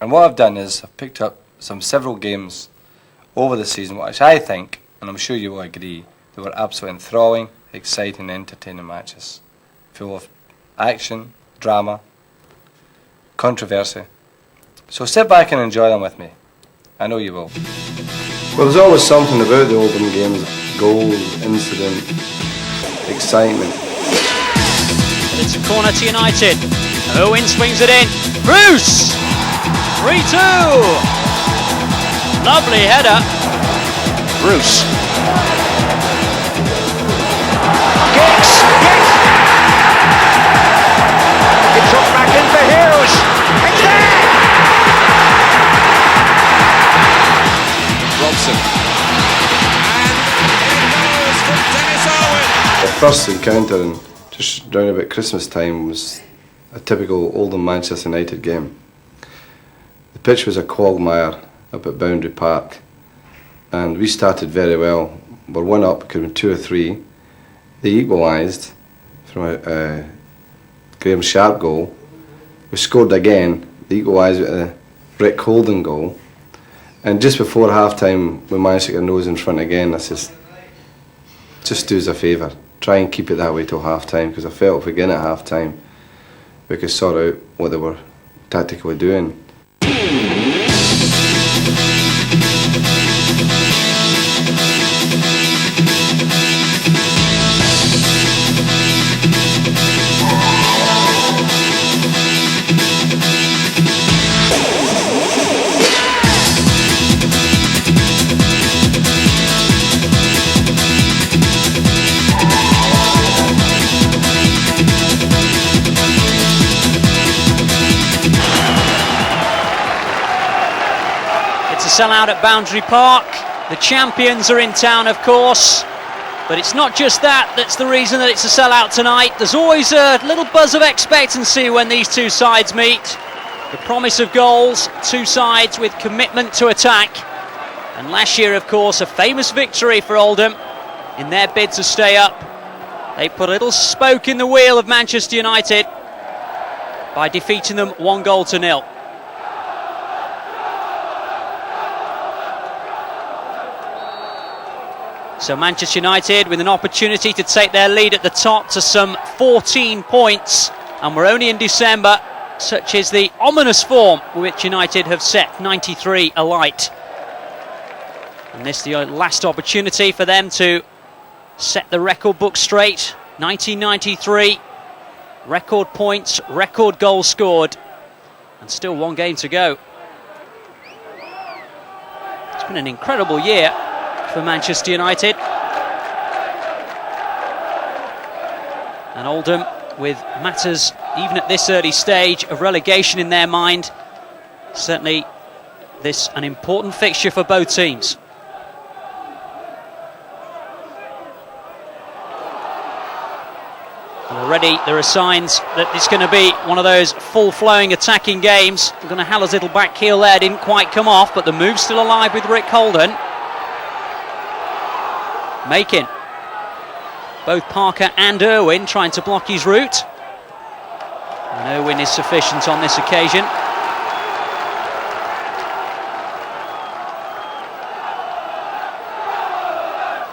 And what I've done is I've picked up several games over the season, which I think, and I'm sure you will agree, they were absolutely enthralling, exciting, entertaining matches, full of action, drama, controversy. So sit back and enjoy them with me. I know you will. Well, there's always something about the Oldham games: goals, incident, excitement. It's a corner to United. Owen swings it in. Bruce! 3-2. Lovely header. Bruce. Giggs! It's hooked back in for Hughes. It's there! Robson. And it goes from Dennis Owen. The first encounter, just round about Christmas time, was a typical Oldham Manchester United game. The pitch was a quagmire up at Boundary Park, and we started very well. We're 1 up, could have been 2 or 3. They equalised from a Graham Sharp goal. We scored again. They equalised with a Rick Holden goal. And just before half time, we managed to get our nose in front again. I says, just do us a favour, try and keep it that way till half time, because I felt if we get in at half time, we could sort out what they were tactically doing. Sellout at Boundary Park. The champions are in town, of course, but it's not just that's the reason that it's a sellout tonight. There's always a little buzz of expectancy when these two sides meet. The promise of goals, two sides with commitment to attack, and last year, of course, a famous victory for Oldham in their bid to stay up. They put a little spoke in the wheel of Manchester United by defeating them 1-0. So Manchester United with an opportunity to take their lead at the top to some 14 points, and we're only in December. Such is the ominous form which United have set 93 alight. And this is the last opportunity for them to set the record book straight. 1993, record points, record goals scored, and still 1 game to go. It's been an incredible year for Manchester United. And Oldham, with matters even at this early stage of relegation in their mind, certainly this an important fixture for both teams. And already there are signs that it's going to be one of those full-flowing attacking games. We're going to Haller's little back heel there didn't quite come off, but the move's still alive with Rick Holden. Making both Parker and Irwin trying to block his route, and Irwin is sufficient on this occasion.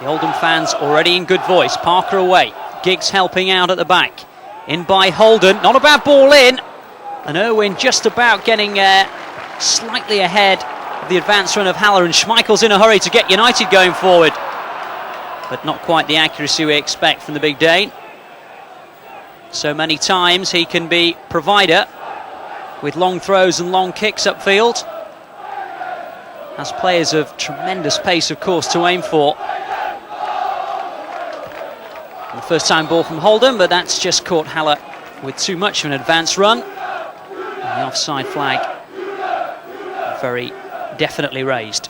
The Oldham fans already in good voice. Parker away, Giggs helping out at the back, in by Holden, not a bad ball in, and Irwin just about getting slightly ahead of the advance run of Haller, and Schmeichel's in a hurry to get United going forward, but not quite the accuracy we expect from the big Dane. So many times he can be provider with long throws and long kicks upfield. Has players of tremendous pace, of course, to aim for. And first time ball from Holden, but that's just caught Haller with too much of an advance run. And the offside flag very definitely raised.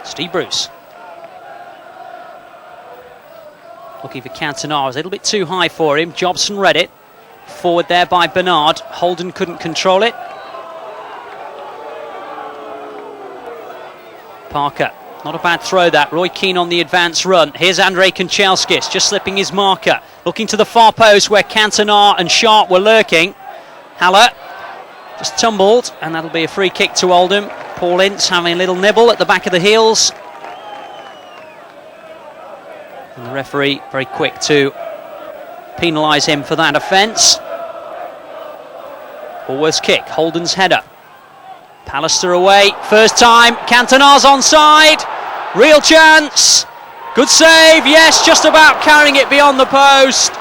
Steve Bruce. Looking for Cantona, a little bit too high for him. Jobson read it. Forward there by Bernard. Holden couldn't control it. Parker Not a bad throw that. Roy Keane on the advance run. Here's Andrei Kanchelskis just slipping his marker. Looking to the far post where Cantona and Sharp were lurking. Haller just tumbled, and that'll be a free kick to Oldham. Paul Ince having a little nibble at the back of the heels. And the referee very quick to penalise him for that offence. Allworth's kick, Holden's header. Pallister away, first time, Cantona's onside. Real chance, good save, yes, just about carrying it beyond the post.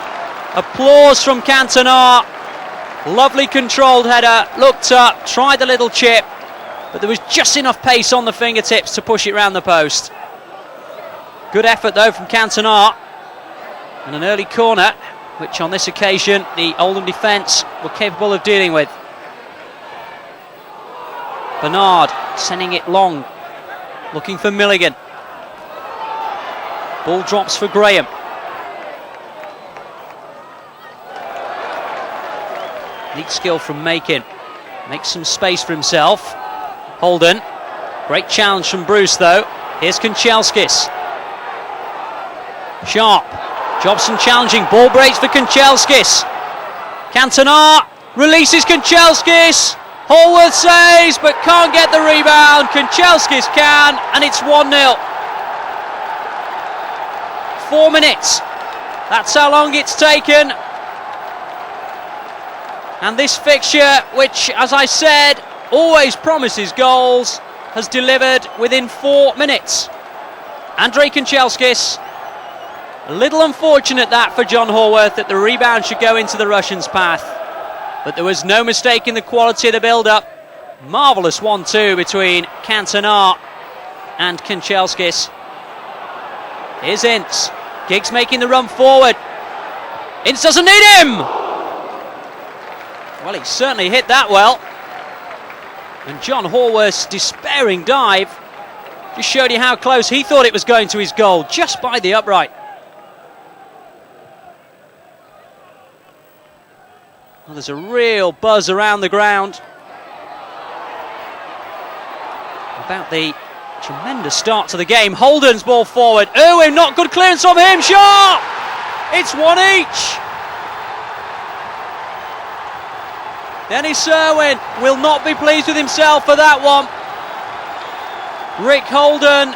Applause from Cantona. Lovely controlled header, looked up, tried the little chip, but there was just enough pace on the fingertips to push it round the post. Good effort though from Cantona, and an early corner, which on this occasion the Oldham defence were capable of dealing with. Bernard sending it long, looking for Milligan. Ball drops for Graham. Neat skill from Makin. Makes some space for himself. Holden. Great challenge from Bruce though. Here's Kanchelskis. Sharp. Jobson challenging. Ball breaks for Kanchelskis. Cantona releases Kanchelskis. Hallworth saves but can't get the rebound. Kanchelskis can, and it's 1-0. 4 minutes. That's how long it's taken. And this fixture, which, as I said, always promises goals, has delivered within 4 minutes. Andrei Kanchelskis. A little unfortunate that for John Hallworth, that the rebound should go into the Russians' path. But there was no mistake in the quality of the build-up. Marvellous 1-2 between Cantona and Kanchelskis. Here's Ince. Giggs making the run forward. Ince doesn't need him! Well, he certainly hit that well. And John Hallworth's despairing dive just showed you how close he thought it was going to his goal, just by the upright. Well, there's a real buzz around the ground about the tremendous start to the game. Holden's ball forward. Irwin, not good clearance from him. Sharp! It's one each. Dennis Irwin will not be pleased with himself for that one. Rick Holden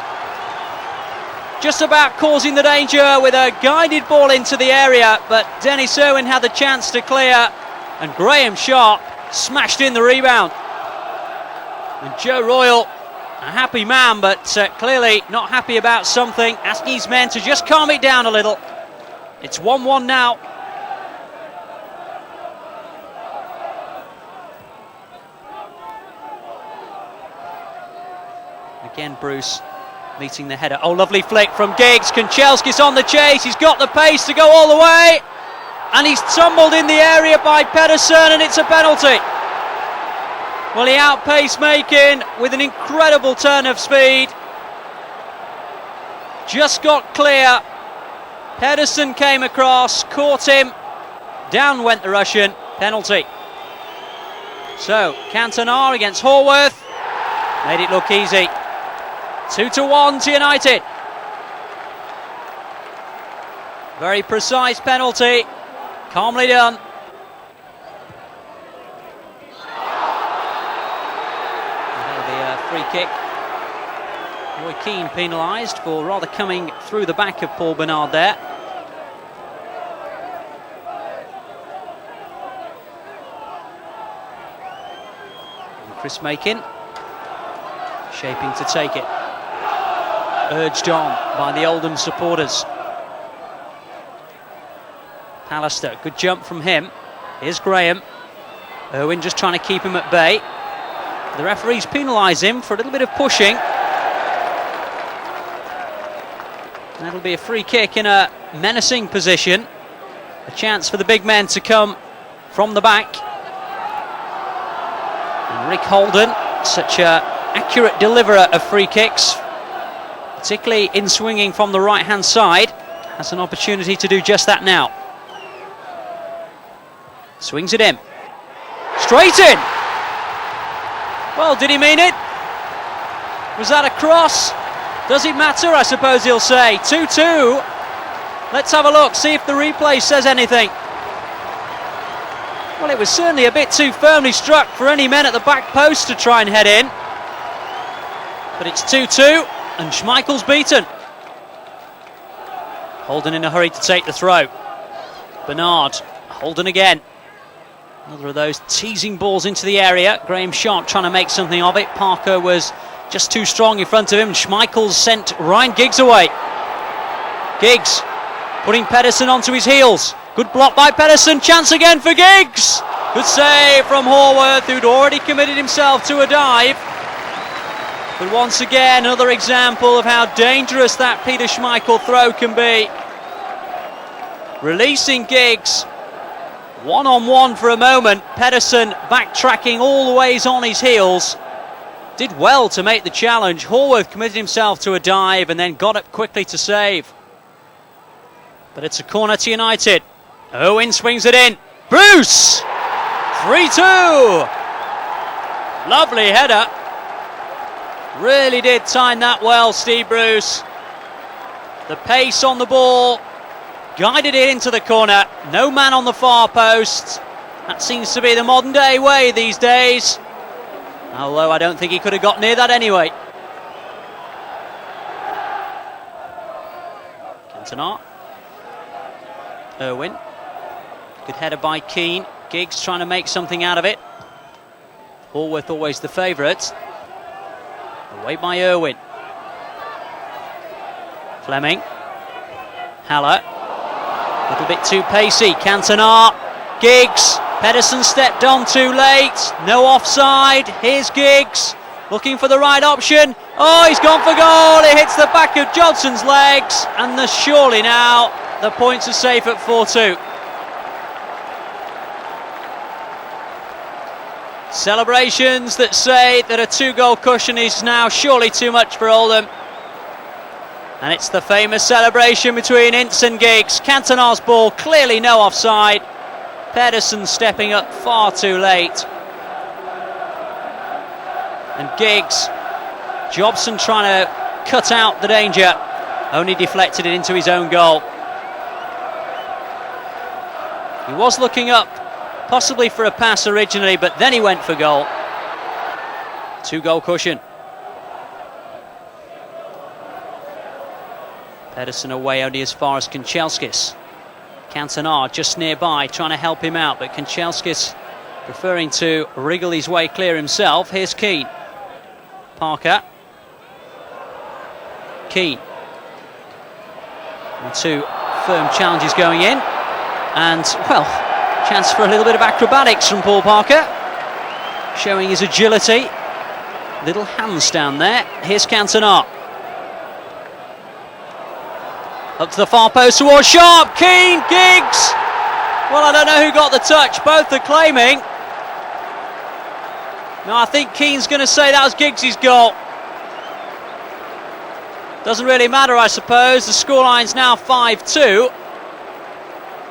just about causing the danger with a guided ball into the area, but Dennis Irwin had the chance to clear, and Graham Sharp smashed in the rebound. And Joe Royal, a happy man, but clearly not happy about something, asking his men to just calm it down a little. It's 1-1 now. Again, Bruce meeting the header. Oh, lovely flick from Giggs. Kanchelskis on the chase. He's got the pace to go all the way. And he's tumbled in the area by Pedersen, and it's a penalty. Well, he outpaced Makin with an incredible turn of speed. Just got clear. Pedersen came across, caught him. Down went the Russian. Penalty. So, Cantona against Hallworth. Made it look easy. 2-1 to United. Very precise penalty. Calmly done. That'll be a free kick. Roy Keane penalised for rather coming through the back of Paul Bernard there. And Chris Makin shaping to take it. Urged on by the Oldham supporters. Pallister, good jump from him. Here's Graham. Irwin just trying to keep him at bay. The referees penalise him for a little bit of pushing. And that'll be a free kick in a menacing position. A chance for the big men to come from the back. And Rick Holden, such an accurate deliverer of free kicks, particularly in swinging from the right-hand side, has an opportunity to do just that now. Swings it in. Straight in! Well, did he mean it? Was that a cross? Does it matter, I suppose he'll say. 2-2. Let's have a look, see if the replay says anything. Well, it was certainly a bit too firmly struck for any men at the back post to try and head in. But it's 2-2, and Schmeichel's beaten. Holden in a hurry to take the throw. Bernard, Holden again. Another of those teasing balls into the area. Graham Sharp trying to make something of it. Parker was just too strong in front of him. Schmeichel's sent Ryan Giggs away. Giggs putting Pedersen onto his heels. Good block by Pedersen. Chance again for Giggs. Good save from Horworth, who'd already committed himself to a dive. But once again, another example of how dangerous that Peter Schmeichel throw can be. Releasing Giggs, one-on-one for a moment. Pedersen backtracking all the ways on his heels. Did well to make the challenge. Horworth committed himself to a dive and then got up quickly to save. But it's a corner to United. Owen swings it in. Bruce! 3-2! Lovely header. Really did time that well, Steve Bruce. The pace on the ball, guided it into the corner. No man on the far post. That seems to be the modern day way these days. Although I don't think he could have got near that anyway. Cantona. Irwin. Good header by Keane. Giggs trying to make something out of it. Horworth always the favourite. Away by Irwin. Fleming. Haller. A little bit too pacey. Cantona. Giggs. Pedersen stepped on too late. No offside. Here's Giggs. Looking for the right option. Oh, he's gone for goal. It hits the back of Johnson's legs. And surely now the points are safe at 4-2. Celebrations that say that a 2-goal cushion is now surely too much for Oldham. And it's the famous celebration between Ince and Giggs. Cantona's ball, clearly no offside. Pedersen stepping up far too late. And Giggs, Jobson trying to cut out the danger, only deflected it into his own goal. He was looking up, possibly for a pass originally, but then he went for goal. 2-goal cushion. Pedersen away only as far as Kanchelskis. Cantona just nearby, trying to help him out, but Kanchelskis preferring to wriggle his way clear himself. Here's Keane. Parker. Keane. And 2 firm challenges going in. And, well, chance for a little bit of acrobatics from Paul Parker, showing his agility. Little hands down there. Here's Cantona. Up to the far post towards Sharp. Keane, Giggs. Well, I don't know who got the touch. Both are claiming. No, I think Keane's going to say that was Giggs' goal. Doesn't really matter, I suppose. The scoreline's now 5-2.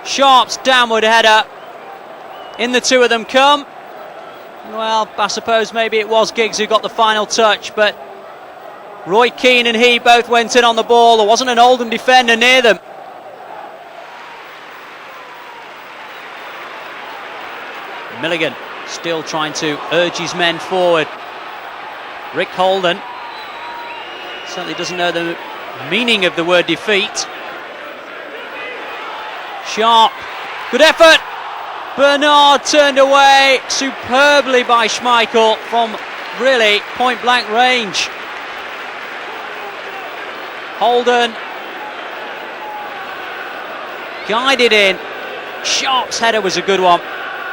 Sharp's downward header. In the 2 of them come. Well, I suppose maybe it was Giggs who got the final touch, but Roy Keane and he both went in on the ball. There wasn't an Oldham defender near them. Milligan still trying to urge his men forward. Rick Holden certainly doesn't know the meaning of the word defeat. Sharp, good effort. Bernard turned away superbly by Schmeichel from really point-blank range. Holden guided in. Sharp's header was a good one.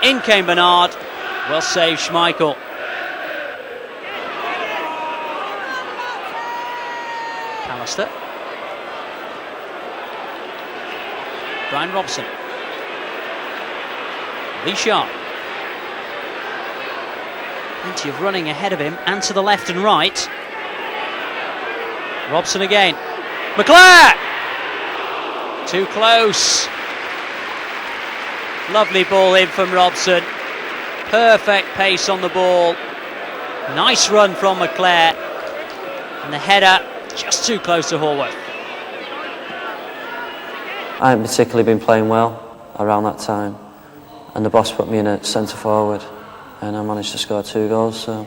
In came Bernard. Well saved, Schmeichel. Pallister. Brian Robson. Lee Sharp. Plenty of running ahead of him and to the left and right. Robson again. McClare! Too close. Lovely ball in from Robson. Perfect pace on the ball. Nice run from McClare. And the header just too close to Hallworth. I haven't particularly been playing well around that time, and the boss put me in at centre forward, and I managed to score 2 goals, so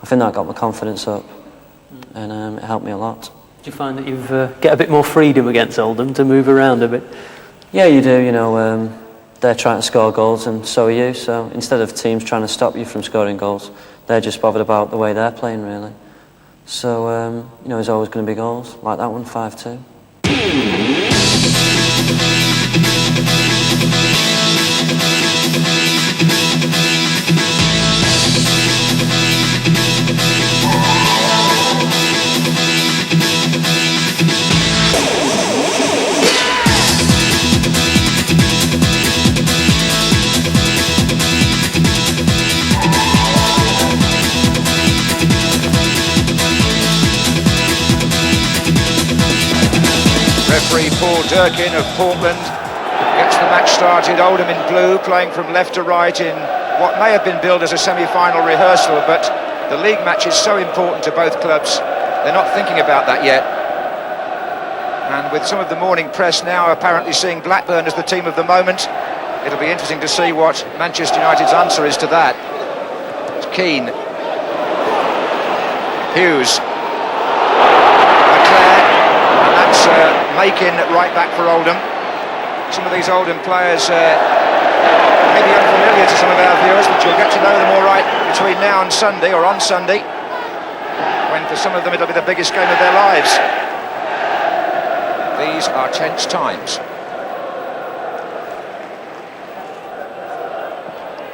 I think that got my confidence up, and it helped me a lot. Do you find that you've get a bit more freedom against Oldham to move around a bit? Yeah, you do, you know, they're trying to score goals and so are you, so instead of teams trying to stop you from scoring goals, they're just bothered about the way they're playing, really. So, you know, there's always going to be goals, like that one, 5-2. Referee Paul Durkin of Portland gets the match started. Oldham in blue, playing from left to right in what may have been billed as a semi-final rehearsal, but the league match is so important to both clubs, they're not thinking about that yet. And with some of the morning press now apparently seeing Blackburn as the team of the moment, it'll be interesting to see what Manchester United's answer is to that. It's Keane. Hughes. Making right back for Oldham. Some of these Oldham players may be unfamiliar to some of our viewers, but you'll get to know them all right between now and Sunday, or on Sunday, when for some of them it'll be the biggest game of their lives. These are tense times.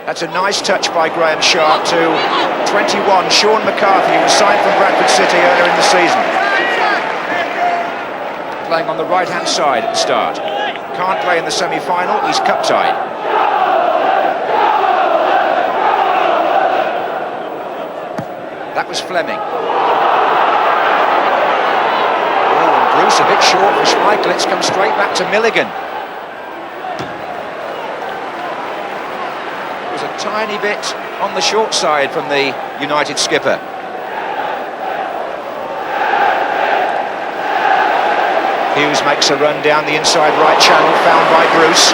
That's a nice touch by Graham Sharp to 21, Sean McCarthy, who was signed from Bradford City earlier in the season. Playing on the right-hand side at the start. Can't play in the semi-final, he's cup-tied. That was Fleming. Oh, and Bruce a bit short for Schmeichel. It's come straight back to Milligan. It was a tiny bit on the short side from the United skipper. Hughes makes a run down the inside right channel, found by Bruce.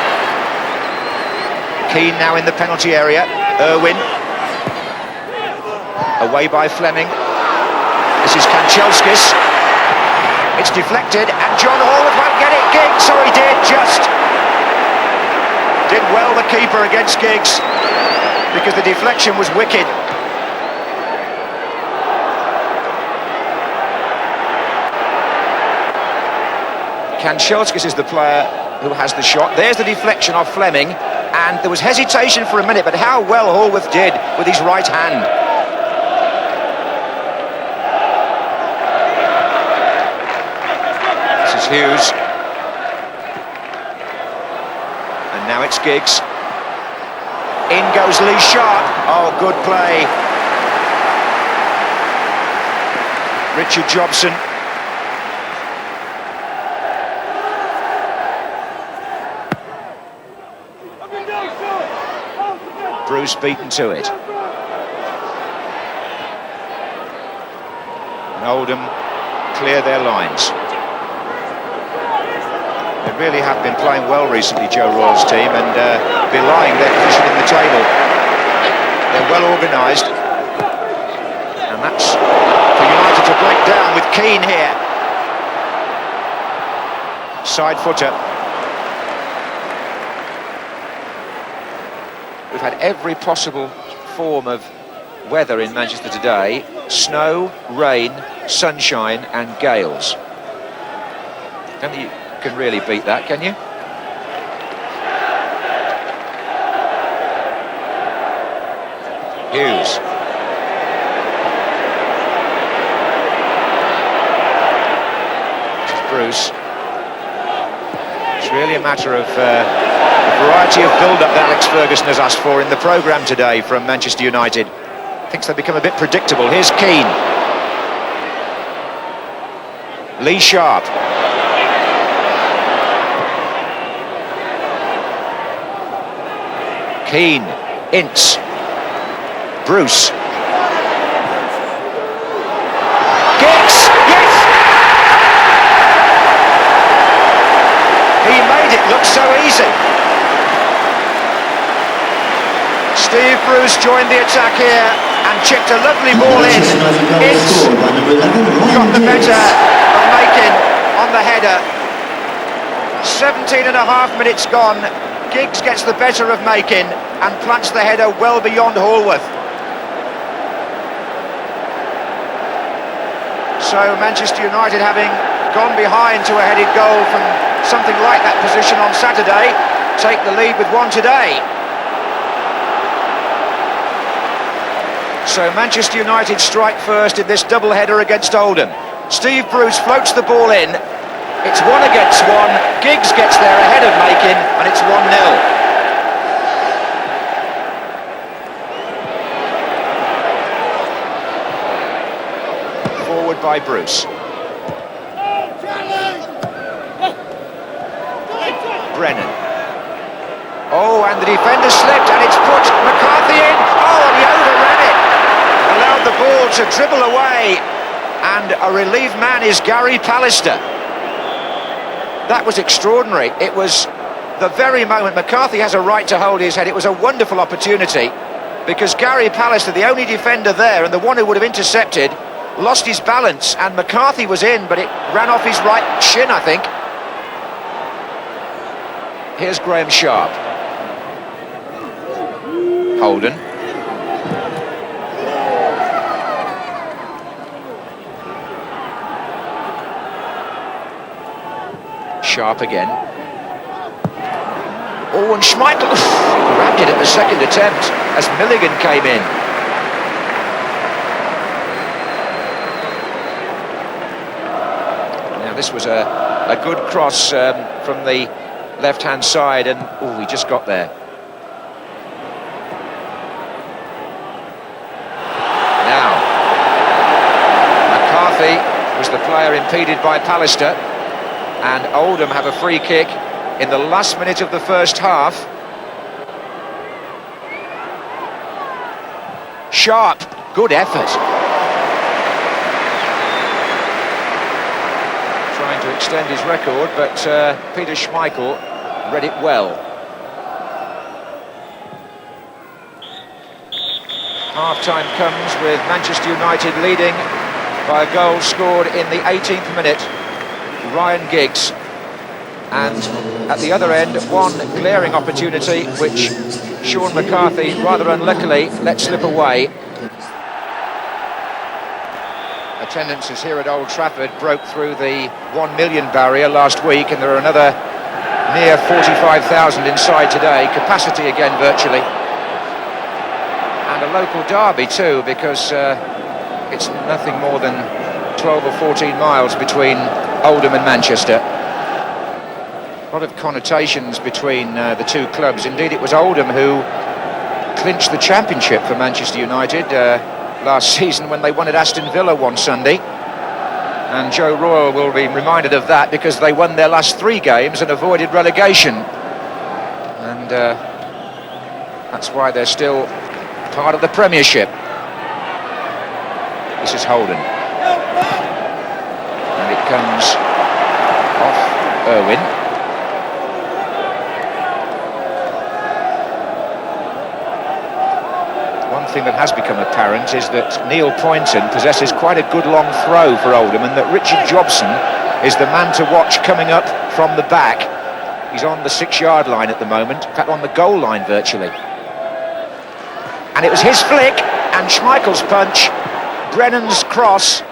Keane now in the penalty area. Irwin. Away by Fleming. This is Kanchelskis. It's deflected, and John Hallworth won't get it. Giggs, or he did, just. Did well, the keeper, against Giggs, because the deflection was wicked. Kanchelskis is the player who has the shot. There's the deflection of Fleming, and there was hesitation for a minute, but how well Hallworth did with his right hand. This is Hughes. And now it's Giggs. In goes Lee Sharp. Oh, good play. Richard Jobson. Bruce beaten to it. And Oldham clear their lines. They really have been playing well recently, Joe Royle's team, and belying their position in the table. They're well organised, and that's for United to break down with Keane here. Side footer. We've had every possible form of weather in Manchester today. Snow, rain, sunshine and gales. I don't think you can really beat that, can you? Hughes. This is Bruce. It's really a matter of the variety of build-up that Alex Ferguson has asked for in the programme today from Manchester United. Thinks they've become a bit predictable. Here's Keane. Lee Sharp. Keane. Ince. Bruce. Giggs! Yes! Steve Bruce joined the attack here and chipped a lovely ball in. It's got the better of Makin on the header. 17 and a half minutes gone. Giggs gets the better of Makin and plants the header well beyond Hallworth. So Manchester United, having gone behind to a headed goal from something like that position on Saturday, take the lead with one today. So Manchester United strike first in this double-header against Oldham. Steve Bruce floats the ball in. It's 1 against 1. Giggs gets there ahead of Makin, and it's 1-0. Forward by Bruce. Brennan. Oh, and the defender slipped, and it's put McCarthy in. Oh, and he overran it. Allowed the ball to dribble away, and a relief man is Gary Pallister. That was extraordinary. It was the very moment McCarthy has a right to hold his head. It was a wonderful opportunity, because Gary Pallister, the only defender there and the one who would have intercepted, lost his balance, and McCarthy was in, but it ran off his right shin, I think. Here's Graham Sharp. Holden. Sharp again. Oh, and Schmeichel grabbed it at the second attempt as Milligan came in. Now this was a good cross from the left-hand side, and oh, he just got there. Now, McCarthy was the player impeded by Pallister, and Oldham have a free kick in the last minute of the first half. Sharp, good effort. Trying to extend his record, but Peter Schmeichel read it well. Half-time comes with Manchester United leading by a goal scored in the 18th minute. Ryan Giggs, and at the other end one glaring opportunity which Sean McCarthy rather unluckily let slip away. Attendances here at Old Trafford broke through the 1 million barrier last week, and there are another near 45,000 inside today. Capacity again virtually, and a local derby too, because it's nothing more than 12 or 14 miles between Oldham and Manchester. A lot of connotations between the two clubs. Indeed, it was Oldham who clinched the championship for Manchester United last season when they won at Aston Villa one Sunday. And Joe Royle will be reminded of that, because they won their last 3 games and avoided relegation. And that's why they're still part of the Premiership. This is Holden. And it comes off Irwin. One thing that has become apparent is that Neil Poynton possesses quite a good long throw for Oldham, and that Richard Jobson is the man to watch coming up from the back. He's on the 6-yard line at the moment, in fact on the goal line virtually. And it was his flick and Schmeichel's punch, Brennan's cross.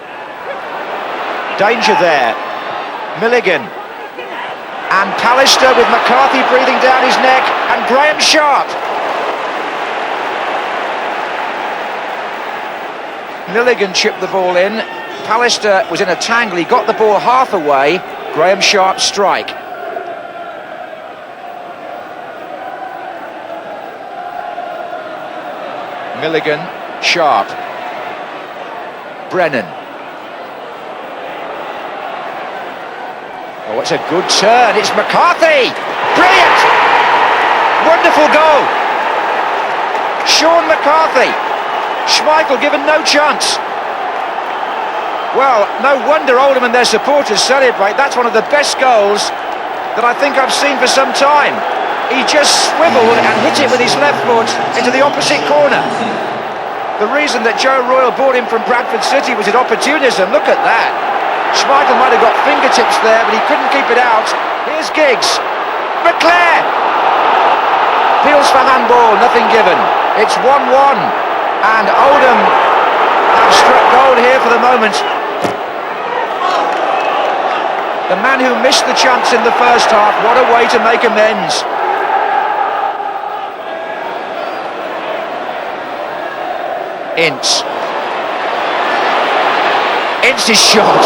Danger there. Milligan. And Pallister with McCarthy breathing down his neck, and Graham Sharp. Milligan chipped the ball in. Pallister was in a tangle, he got the ball half away. Graham Sharp strike. Milligan, Sharp. Brennan. Oh, it's a good turn, it's McCarthy! Brilliant! Wonderful goal! Sean McCarthy! Schmeichel given no chance. Well, no wonder Oldham and their supporters celebrate. That's one of the best goals that I think I've seen for some time. he just swiveled and hit it with his left foot into the opposite corner. The reason that Joe Royle bought him from Bradford City was his opportunism. Look at that. Schmeichel might have got fingertips there, but he couldn't keep it out. Here's Giggs. McClare! Peels for handball, nothing given. It's 1-1, and Oldham have struck gold here for the moment. The man who missed the chance in the first half, what a way to make amends. Ince's shot.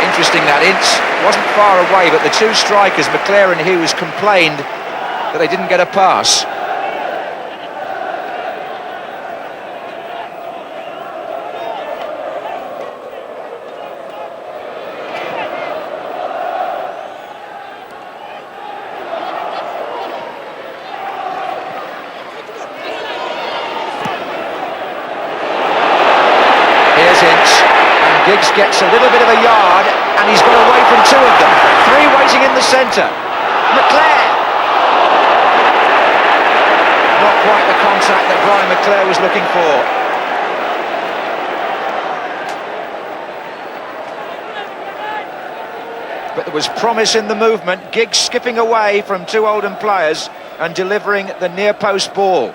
Interesting that Ince wasn't far away, but the two strikers, McClare and Hughes, complained that they didn't get a pass. Giggs gets a little bit of a yard, and he's got away from two of them. Three waiting in the centre. McClare! Not quite the contact that Brian McClare was looking for. But there was promise in the movement. Giggs skipping away from two Oldham players and delivering the near post ball.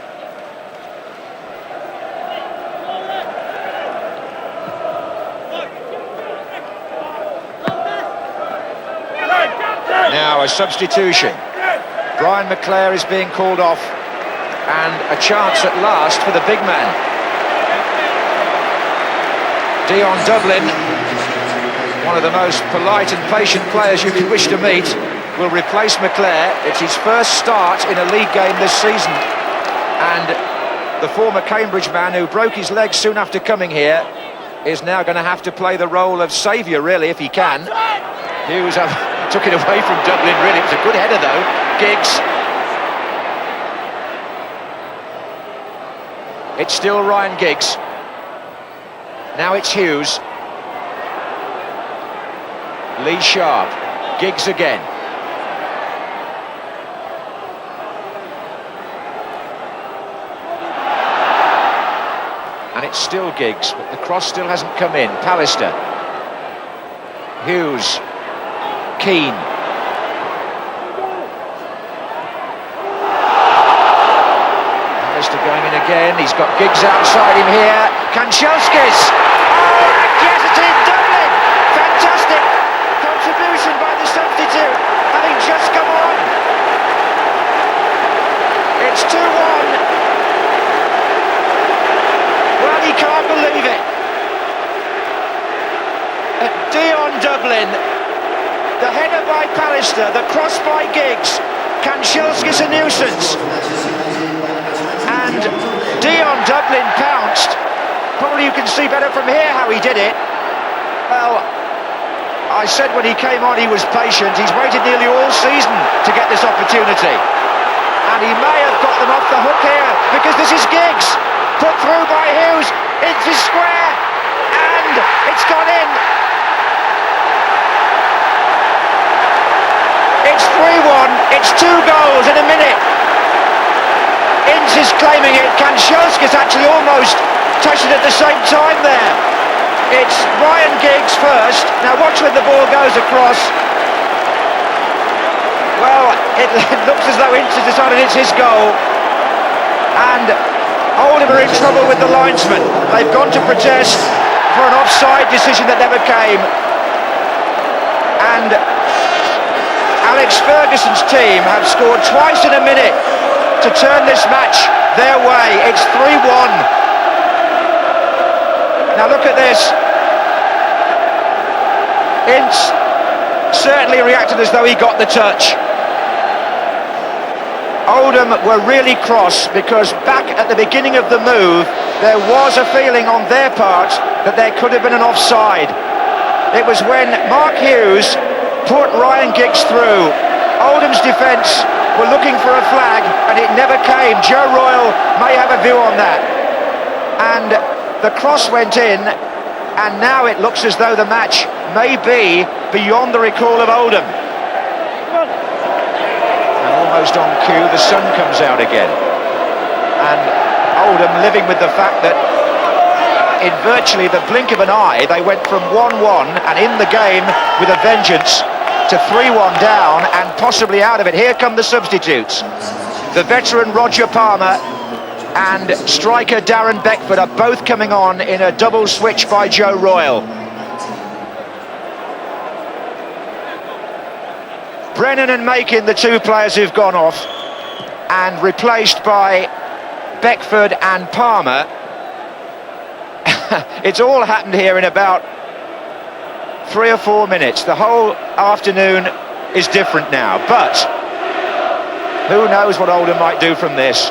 Now a substitution. Brian McClare is being called off, and a chance at last for the big man. Dion Dublin, one of the most polite and patient players you could wish to meet, will replace McClare. It's his first start in a league game this season, and the former Cambridge man who broke his leg soon after coming here is now going to have to play the role of saviour, really, if he can. Hughes took it away from Dublin, really. It was a good header, though. Giggs. It's still Ryan Giggs. Now it's Hughes. Lee Sharp. Giggs again. And it's still Giggs, but the cross still hasn't come in. Pallister. Hughes. Keane. Pallister going in again. He's got Giggs outside him here. Kanchelskis. Oh, yes, it's in Dublin. Fantastic contribution by the substitute, having just come on. It's 2-1. Well, he can't believe it. Dion Dublin. The header by Pallister, the cross by Giggs, Kanchelskis a nuisance, and Dion Dublin pounced. Probably you can see better from here how he did it. Well, I said when he came on he was patient. He's waited nearly all season to get this opportunity, and he may have got them off the hook here, because this is Giggs, put through by Hughes, into square, and it's gone in. It's 3-1, it's 2 goals in a minute. Ince is claiming it. Kanchelskis actually almost touched it at the same time there. It's Ryan Giggs first. Now watch when the ball goes across. Well, it looks as though Ince has decided it's his goal. And Oldham are in trouble with the linesman. They've gone to protest for an offside decision that never came. And Alex Ferguson's team have scored twice in a minute to turn this match their way. It's 3-1. Now look at this. Ince certainly reacted as though he got the touch. Oldham were really cross, because back at the beginning of the move there was a feeling on their part that there could have been an offside. It was when Mark Hughes put Ryan Giggs through. Oldham's defence were looking for a flag, and it never came. Joe Royle may have a view on that. And the cross went in, and now it looks as though the match may be beyond the recall of Oldham. almost on cue, the sun comes out again. And Oldham living with the fact that in virtually the blink of an eye, they went from 1-1 and in the game with a vengeance to 3-1 down and possibly out of it. Here come the substitutes. The veteran Roger Palmer and striker Darren Beckford are both coming on in a double switch by Joe Royle. Brennan and Makin, the two players who've gone off, and replaced by Beckford and Palmer. It's all happened here in about 3 or 4 minutes. The whole afternoon is different now, but who knows what Oldham might do from this.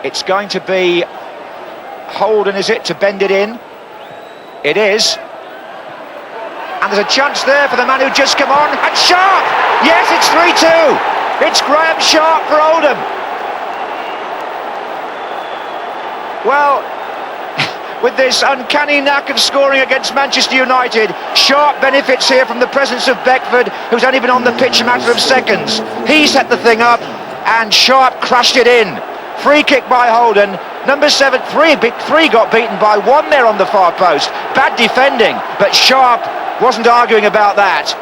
It's going to be Holden, is it, to bend it in? It is. And there's a chance there for the man who just come on, and Sharp! Yes, it's 3-2! It's Graham Sharp for Oldham. Well, with this uncanny knack of scoring against Manchester United, Sharp benefits here from the presence of Beckford, who's only been on the pitch a matter of seconds. He set the thing up, and Sharp crashed it in. Free kick by Holden. Number 7, 3 got beaten by 1 there on the far post. Bad defending, but Sharp wasn't arguing about that.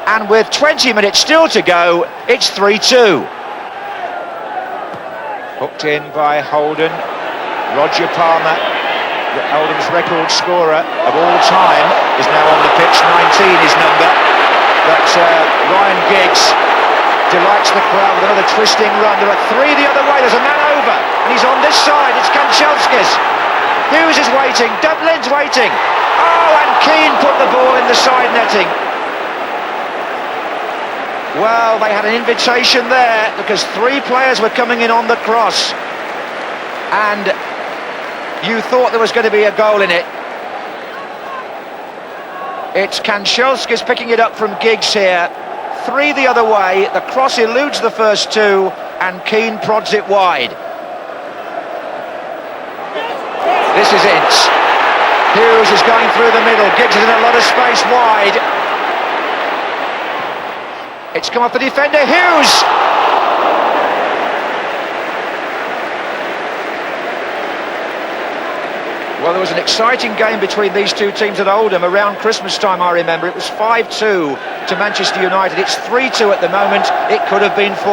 And with 20 minutes still to go, it's 3-2. Hooked in by Holden. Roger Palmer, Oldham's record scorer of all time, is now on the pitch. 19 his number. But Ryan Giggs delights the crowd with another twisting run. There are 3 the other way. There's a man over, and he's on this side. It's Kanchelskis. Hughes is waiting. Dublin's waiting. Oh, and Keane put the ball in the side netting. Well, they had an invitation there because 3 players were coming in on the cross. And you thought there was going to be a goal in it. It's Kanchelskis picking it up from Giggs here. 3 the other way. The cross eludes the first 2, and Keane prods it wide. This is it. Hughes is going through the middle. Giggs is in a lot of space wide. It's come off the defender. Hughes! Well, there was an exciting game between these two teams at Oldham around Christmas time, I remember. It was 5-2 to Manchester United. It's 3-2 at the moment. It could have been 4.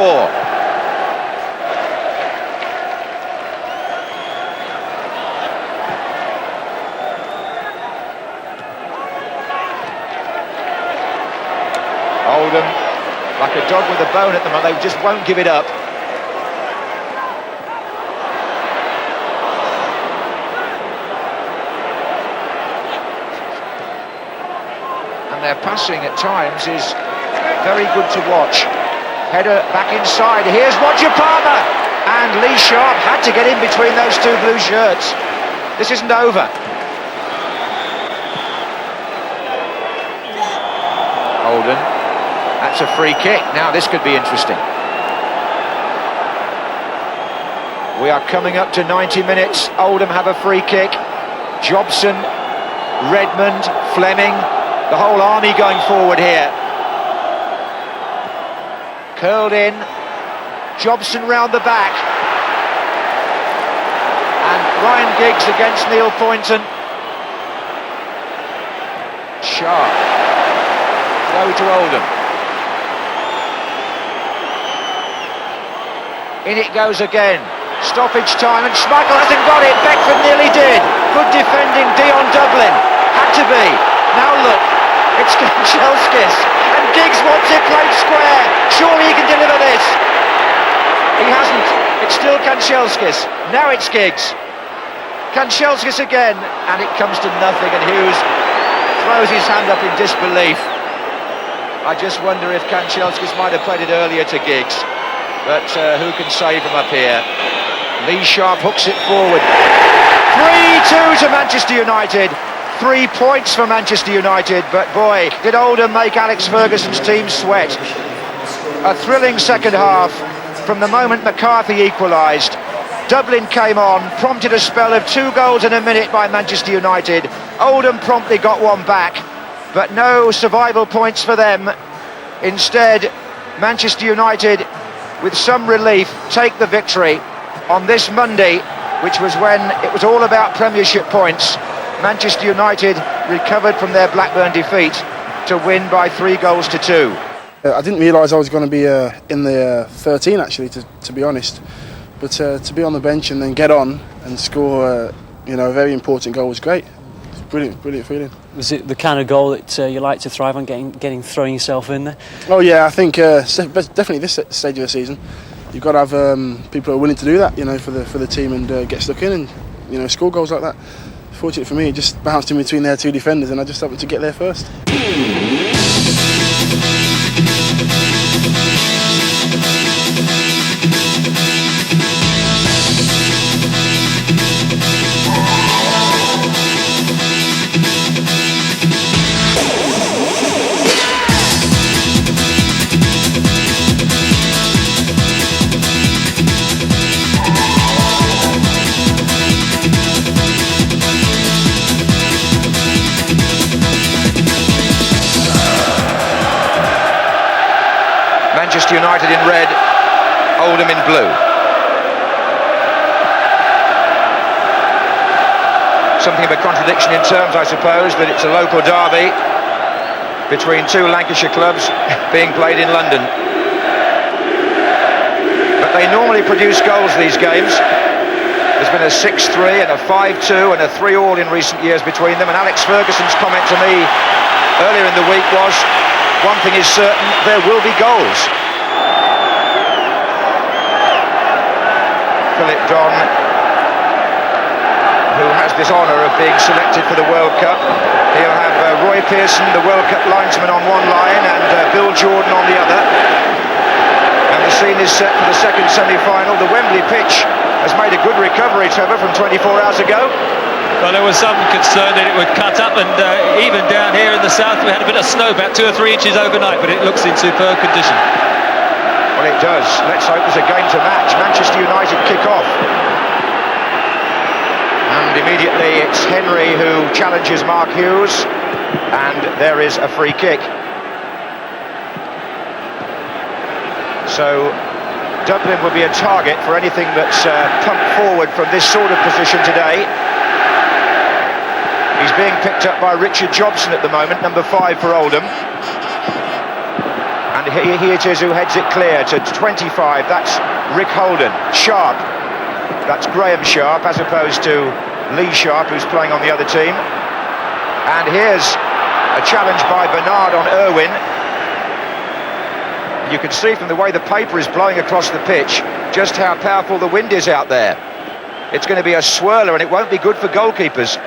Oldham, like a dog with a bone at the moment, they just won't give it up. And their passing at times is very good to watch. Header back inside. Here's Roger Palmer, and Lee Sharp had to get in between those 2 blue shirts. This isn't over. Holden. That's a free kick. Now this could be interesting. We are coming up to 90 minutes. Oldham have a free kick. Jobson, Redmond, Fleming, the whole army going forward here. Curled in. Jobson round the back. And Ryan Giggs against Neil Poynton. Sharp. Throw to Oldham. In it goes again. Stoppage time, and Schmeichel hasn't got it. Beckford nearly did. Good defending, Dion Dublin. Had to be. Now look, it's Kanchelskis. And Giggs wants it played square. Surely he can deliver this. He hasn't. It's still Kanchelskis. Now it's Giggs. Kanchelskis again, and it comes to nothing, and Hughes throws his hand up in disbelief. I just wonder if Kanchelskis might have played it earlier to Giggs. But who can say from up here? Lee Sharp hooks it forward. 3-2 to Manchester United. 3 points for Manchester United. But boy, did Oldham make Alex Ferguson's team sweat. A thrilling second half from the moment McCarthy equalised. Dublin came on, prompted a spell of 2 goals in a minute by Manchester United. Oldham promptly got one back, but no survival points for them. Instead, Manchester United, with some relief, take the victory on this Monday, which was when it was all about Premiership points. Manchester United recovered from their Blackburn defeat to win by 3-2. I didn't realise I was going to be in the 13 actually, to be honest. But to be on the bench and then get on and score, a very important goal was great. It's brilliant feeling. Was it the kind of goal that you like to thrive on, throwing yourself in there? Oh yeah, I think definitely this stage of the season, you've got to have people who are willing to do that, for the team and get stuck in and score goals like that. Fortunately for me, it just bounced in between their two defenders and I just happened to get there first. Manchester United in red, Oldham in blue. Something of a contradiction in terms, I suppose, that it's a local derby between two Lancashire clubs being played in London. But they normally produce goals, these games. There's been a 6-3 and a 5-2 and a 3-3 in recent years between them, and Alex Ferguson's comment to me earlier in the week was, one thing is certain, there will be goals. Philip Don, who has this honour of being selected for the World Cup. He'll have Roy Pearson, the World Cup linesman, on one line and Bill Jordan on the other. And the scene is set for the second semi-final. The Wembley pitch has made a good recovery, Trevor, from 24 hours ago. Well, there was some concern that it would cut up, and even down here in the south we had a bit of snow, about 2 or 3 inches overnight, but it looks in superb condition. Well, it does. Let's hope there's a game to match. Manchester United kick off. And immediately it's Henry who challenges Mark Hughes, and there is a free kick. So Dublin will be a target for anything that's pumped forward from this sort of position today. He's being picked up by Richard Jobson at the moment, number 5 for Oldham. And he it is who heads it clear to 25. That's Rick Holden. Sharp. That's Graham Sharp, as opposed to Lee Sharp, who's playing on the other team. And here's a challenge by Bernard on Irwin. You can see from the way the paper is blowing across the pitch just how powerful the wind is out there. It's going to be a swirler, and it won't be good for goalkeepers.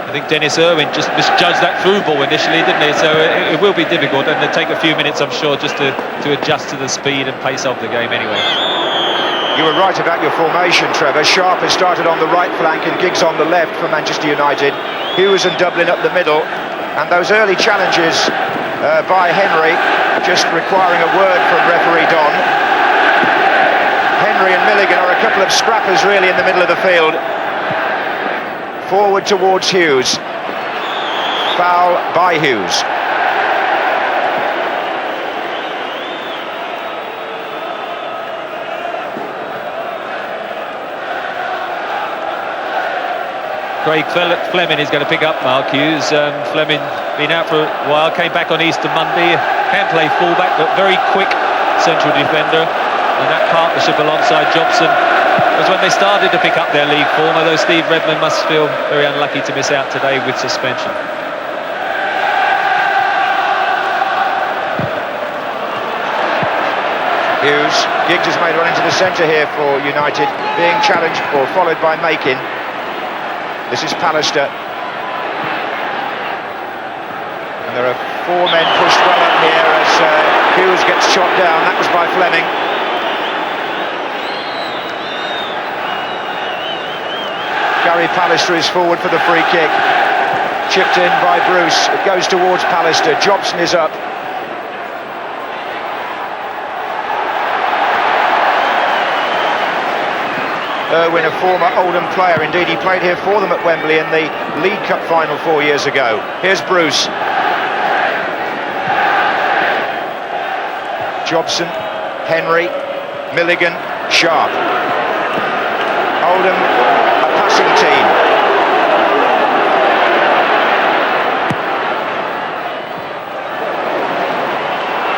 I think Dennis Irwin just misjudged that through ball initially, didn't he? So it will be difficult, and it'll take a few minutes, I'm sure, just to adjust to the speed and pace of the game anyway. You were right about your formation, Trevor. Sharp has started on the right flank and Giggs on the left for Manchester United. Hughes and Dublin up the middle, and those early challenges by Henry just requiring a word from referee Don. Henry and Milligan are a couple of scrappers really in the middle of the field. Forward towards Hughes. Foul by Hughes. Craig Fleming is going to pick up Mark Hughes. Fleming been out for a while, came back on Easter Monday, can play fullback, but very quick central defender. And that partnership alongside Jobson was when they started to pick up their league form, although Steve Redmond must feel very unlucky to miss out today with suspension. Hughes. Giggs has made a run into the centre here for United, being challenged or followed by Makin. This is Pallister. And there are 4 men pushed well up here as Hughes gets shot down. That was by Fleming. Gary Pallister is forward for the free kick. Chipped in by Bruce. It goes towards Pallister. Jobson is up. Irwin, a former Oldham player. Indeed, he played here for them at Wembley in the League Cup final 4 years ago. Here's Bruce. Jobson, Henry, Milligan, Sharp. Oldham, a passing team.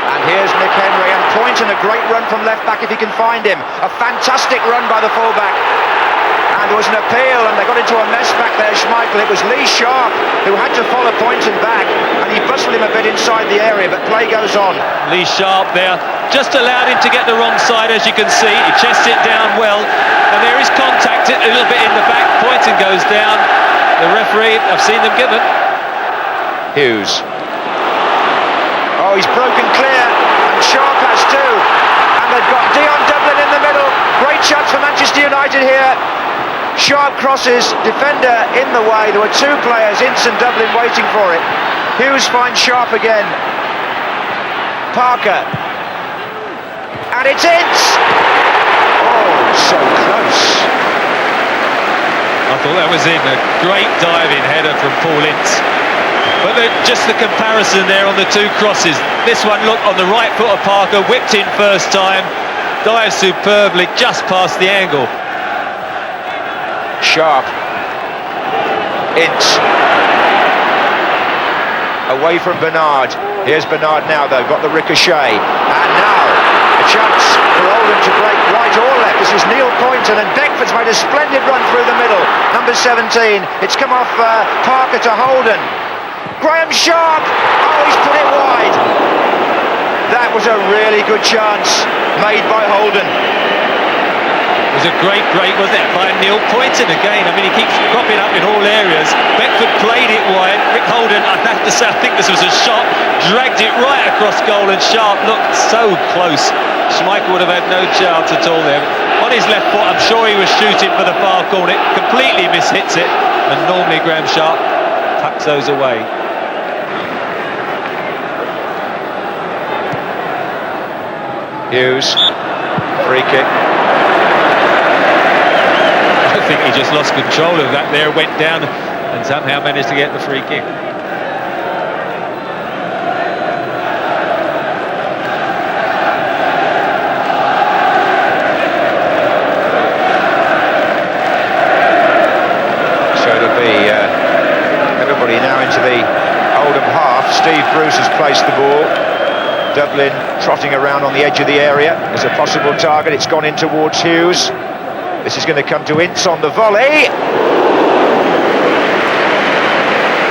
And here's Nick Henry, and Poynton, a great run from left back if he can find him. A fantastic run by the fullback. And there was an appeal, and they got into a mess back there, Schmeichel. It was Lee Sharp who had to follow Poynton back, and he bustled him a bit inside the area, but play goes on. Lee Sharp there, just allowed him to get the wrong side, as you can see. He chests it down well, and there is contact a little bit in the back. Poynton goes down. The referee, I've seen them given. Hughes. Oh, he's broken clear, and Sharp has too. And they've got Dion Dublin in the middle. Great chance for Manchester United here. Sharp crosses, defender in the way. There were two players, Ince and Dublin, waiting for it. Hughes finds Sharp again. Parker. And it's Ince! Oh, so close. I thought that was in. A great diving header from Paul Ince. But just the comparison there on the two crosses. This one, look, on the right foot of Parker, whipped in first time, dives superbly just past the angle. Sharp. Ince. Away from Bernard. Here's Bernard now, though, got the ricochet. And now, a chance for Oldham to break right or left. This is Neil Poynton, and Beckford's made a splendid run through the middle. Number 17. It's come off Parker to Holden. Graham Sharp. Oh, he's put it wide. That was a really good chance made by Holden. It was a great break, wasn't it, by Neil Poynton again. I mean, he keeps cropping up in all areas. Beckford played it wide. Rick Holden, I have to say, I think this was a shot, dragged it right across goal, and Sharp looked so close. Schmeichel would have had no chance at all there. On his left foot, I'm sure he was shooting for the far corner. It completely mishits it, and normally Graham Sharp tucks those away. Hughes, free kick. I think he just lost control of that there, went down and somehow managed to get the free kick. So it'll be everybody now into the Oldham half. Steve Bruce has placed the ball. Dublin trotting around on the edge of the area as a possible target. It's gone in towards Hughes. This is going to come to Ince on the volley.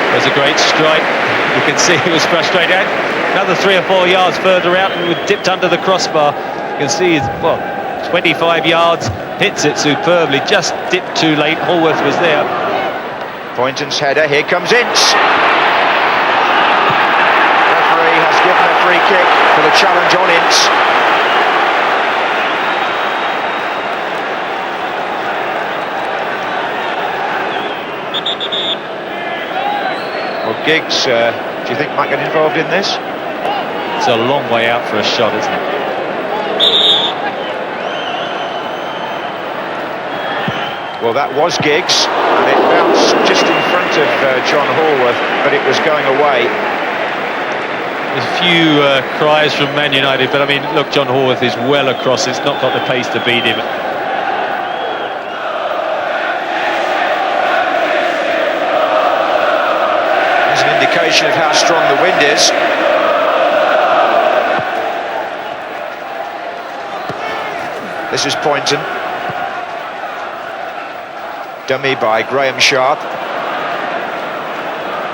There's a great strike. You can see he was frustrated. Another 3 or 4 yards further out and we dipped under the crossbar. You can see he's, 25 yards, hits it superbly, just dipped too late. Hallworth was there. Poynton's header, here comes Ince. Referee has given a free kick for the challenge on Ince. Well, Giggs, do you think might get involved in this? It's a long way out for a shot, isn't it? Well, that was Giggs, and it bounced just in front of John Hallworth, but it was going away. There's a few cries from Man United, but I mean, look, John Hallworth is well across. It's not got the pace to beat him. Indication of how strong the wind is. This is Poynton. Dummy by Graham Sharp.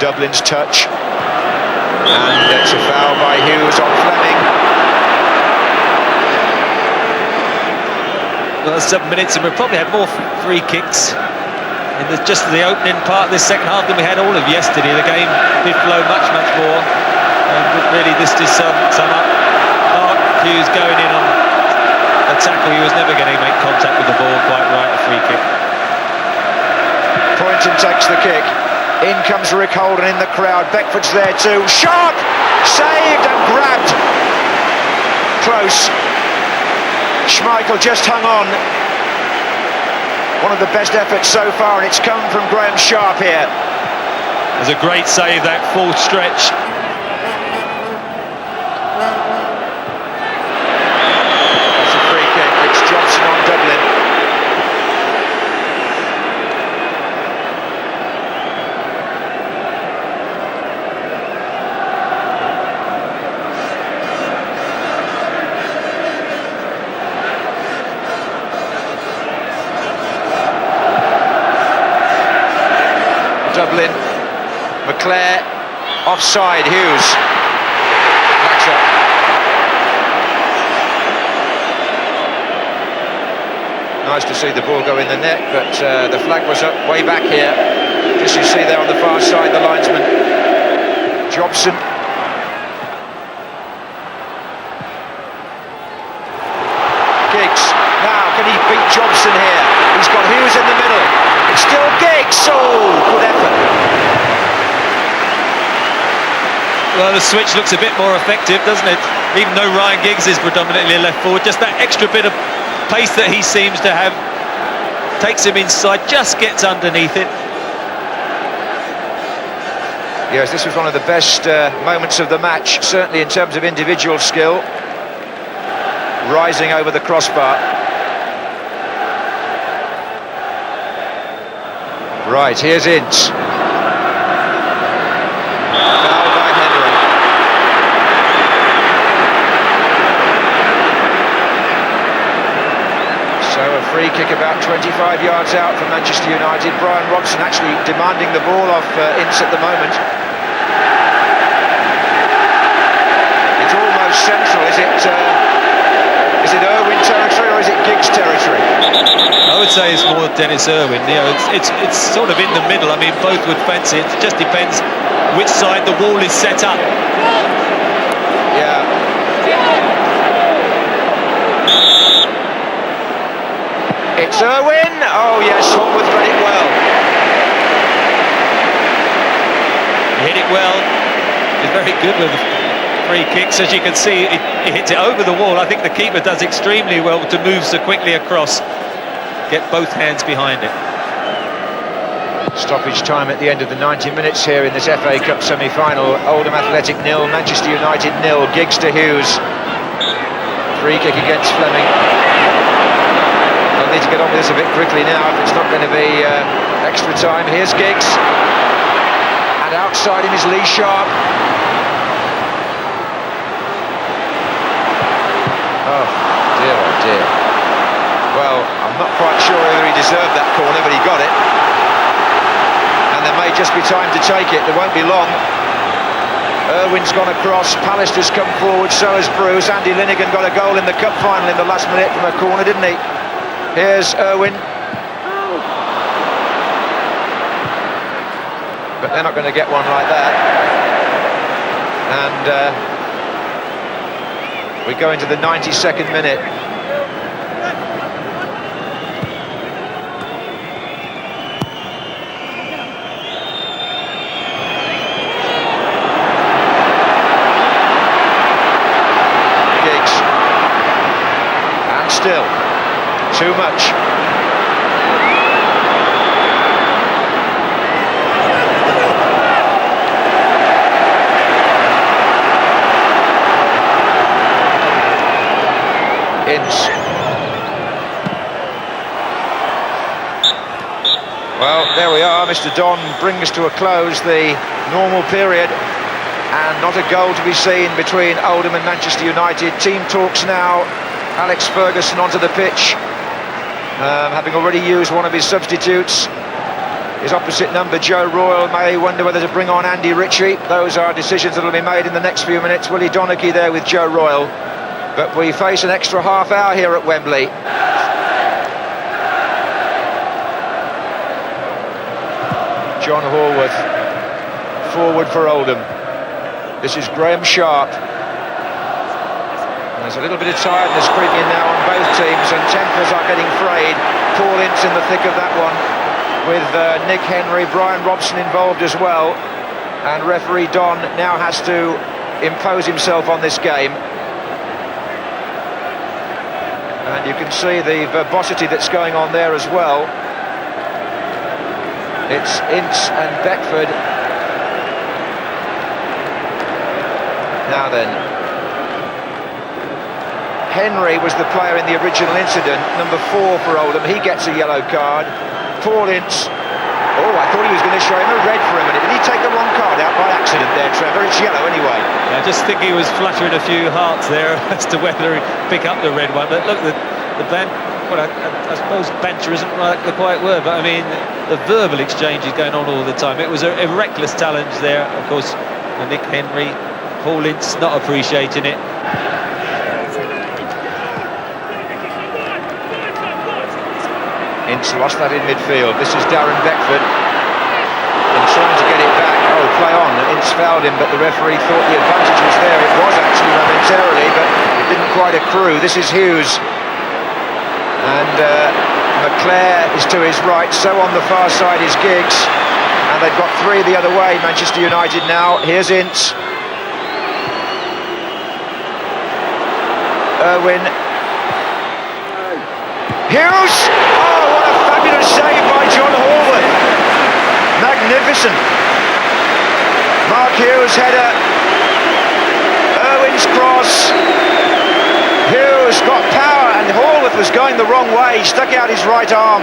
Dublin's touch. And it's a foul by Hughes on Fleming. Well, 7 minutes and we've probably had more free kicks in just the opening part of this second half than we had all of yesterday. The game did flow much more, and really this did sum up. Mark Hughes going in on a tackle. He was never going to make contact with the ball quite right. A free kick. Poynton takes the kick. In comes Rick Holden in the crowd. Beckford's there too. Sharp! Saved and grabbed. Close. Schmeichel just hung on. One of the best efforts so far, and it's come from Graham Sharp here. There's a great save, that full stretch. declare offside. Hughes. Flags up. Nice to see the ball go in the net, but the flag was up way back here. Just you see there on the far side, the linesman Jobson. Giggs. Now, can he beat Jobson here? He's got Hughes in the middle. It's still Giggs. Oh, good effort. Well, the switch looks a bit more effective, doesn't it? Even though Ryan Giggs is predominantly left forward, just that extra bit of pace that he seems to have takes him inside, just gets underneath it. Yes, this was one of the best moments of the match, certainly in terms of individual skill. Rising over the crossbar. Right, here's Ince. Foul by Henry. So a free kick about 25 yards out from Manchester United. Brian Robson actually demanding the ball off Ince at the moment. It's almost central, is it Irwin territory or is it Giggs territory? I would say it's more Dennis Irwin. You know, it's sort of in the middle. I mean, both would fancy it. It just depends which side the wall is set up. Yeah. It's Irwin. Oh yes, Horwood read it well. He hit it well. He's very good with free kicks. As you can see, he hits it over the wall. I think the keeper does extremely well to move so quickly across. Get both hands behind it. Stoppage time at the end of the 90 minutes here in this FA Cup semi-final. Oldham Athletic 0, Manchester United 0. Giggs to Hughes. Free kick against Fleming. They'll need to get on with this a bit quickly now if it's not going to be extra time. Here's Giggs. And outside him is Lee Sharp. Oh dear, oh dear. Well, I'm not quite sure whether he deserved that corner, but he got it. And there may just be time to take it. There won't be long. Irwin's gone across. Pallister's come forward. So has Bruce. Andy Linnigan got a goal in the cup final in the last minute from a corner, didn't he? Here's Irwin. But they're not going to get one like that. And we go into the 92nd minute. Giggs. And still, too much. Ince. Well, there we are. Mr. Don brings to a close the normal period, and not a goal to be seen between Oldham and Manchester United. Team talks now. Alex Ferguson onto the pitch, having already used one of his substitutes. His opposite number, Joe Royle, may wonder whether to bring on Andy Ritchie. Those are decisions that will be made in the next few minutes. Willie Donachie there with Joe Royle. But we face an extra half hour here at Wembley. John Horwood, forward for Oldham. This is Graham Sharp. There's a little bit of tiredness creeping in now on both teams, and tempers are getting frayed. Paul Ince in the thick of that one, with Nick Henry, Brian Robson involved as well. And referee Don now has to impose himself on this game. And you can see the verbosity that's going on there as well. It's Ince and Beckford. Now then, Henry was the player in the original incident, number 4 for Oldham. He gets a yellow card. Paul Ince. Oh, I thought he was going to show him a red for a minute. Did he take the wrong card out by accident there, Trevor? It's yellow anyway. I just think he was fluttering a few hearts there as to whether he'd pick up the red one. But look, the well, I suppose banter isn't the quite word, but I mean, the verbal exchange is going on all the time. It was a reckless challenge there, of course, for Nick Henry. Paul Ince not appreciating it. Ince lost that in midfield. This is Darren Beckford. And trying to get it back. Oh, play on. Ince fouled him, but the referee thought the advantage was there. It was actually momentarily, but it didn't quite accrue. This is Hughes. And McClare is to his right. So on the far side is Giggs. And they've got three the other way, Manchester United now. Here's Ince. Irwin. Hughes! Oh, what a fabulous save by John Hallworth. Magnificent. Mark Hughes' header. Irwin's cross. Hughes got power and Hallworth was going the wrong way. He stuck out his right arm.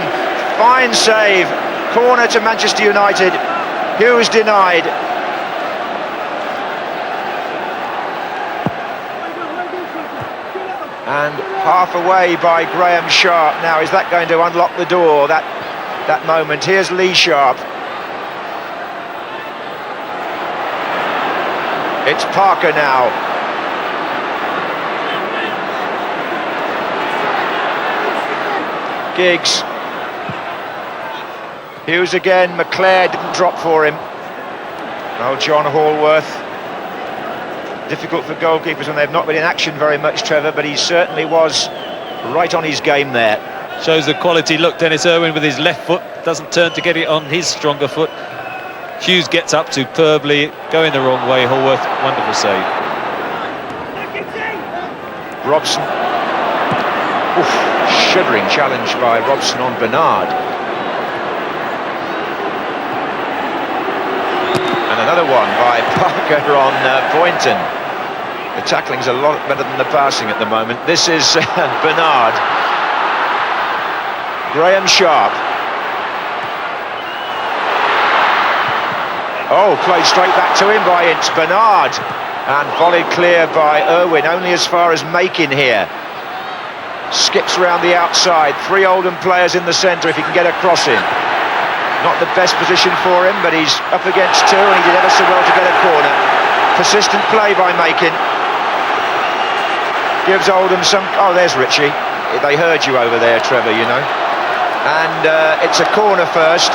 Fine save. Corner to Manchester United. Hughes denied. And half away by Graham Sharp. Now, is that going to unlock the door, that moment? Here's Lee Sharp. It's Parker now. Giggs. Hughes again. McClare didn't drop for him. Oh, John Hallworth. Difficult for goalkeepers when they've not been in action very much, Trevor, but he certainly was right on his game there. Shows the quality. Look, Dennis Irwin with his left foot doesn't turn to get it on his stronger foot. Hughes gets up superbly, going the wrong way. Hallworth, wonderful save. Robson. Oof, shuddering challenge by Robson on Bernard. And another one by Parker on Boynton. The tackling's a lot better than the passing at the moment. This is Bernard. Graham Sharp. Oh, played straight back to him by Ince. Bernard. And volleyed clear by Irwin, only as far as Makin here. Skips round the outside. Three Oldham players in the centre if he can get a cross in. Not the best position for him, but he's up against two and he did ever so well to get a corner. Persistent play by Makin. Gives Oldham some... Oh, there's Ritchie. They heard you over there, Trevor, you know. And it's a corner first.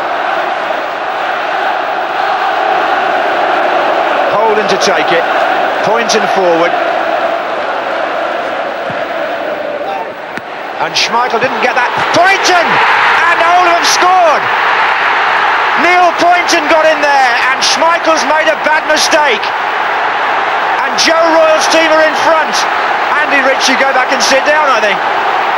Holden to take it. Poynton forward. And Schmeichel didn't get that. Poynton! And Oldham scored! Neil Poynton got in there, and Schmeichel's made a bad mistake. And Joe Royle's team are in front. Andy Ritchie, go back and sit down, I think.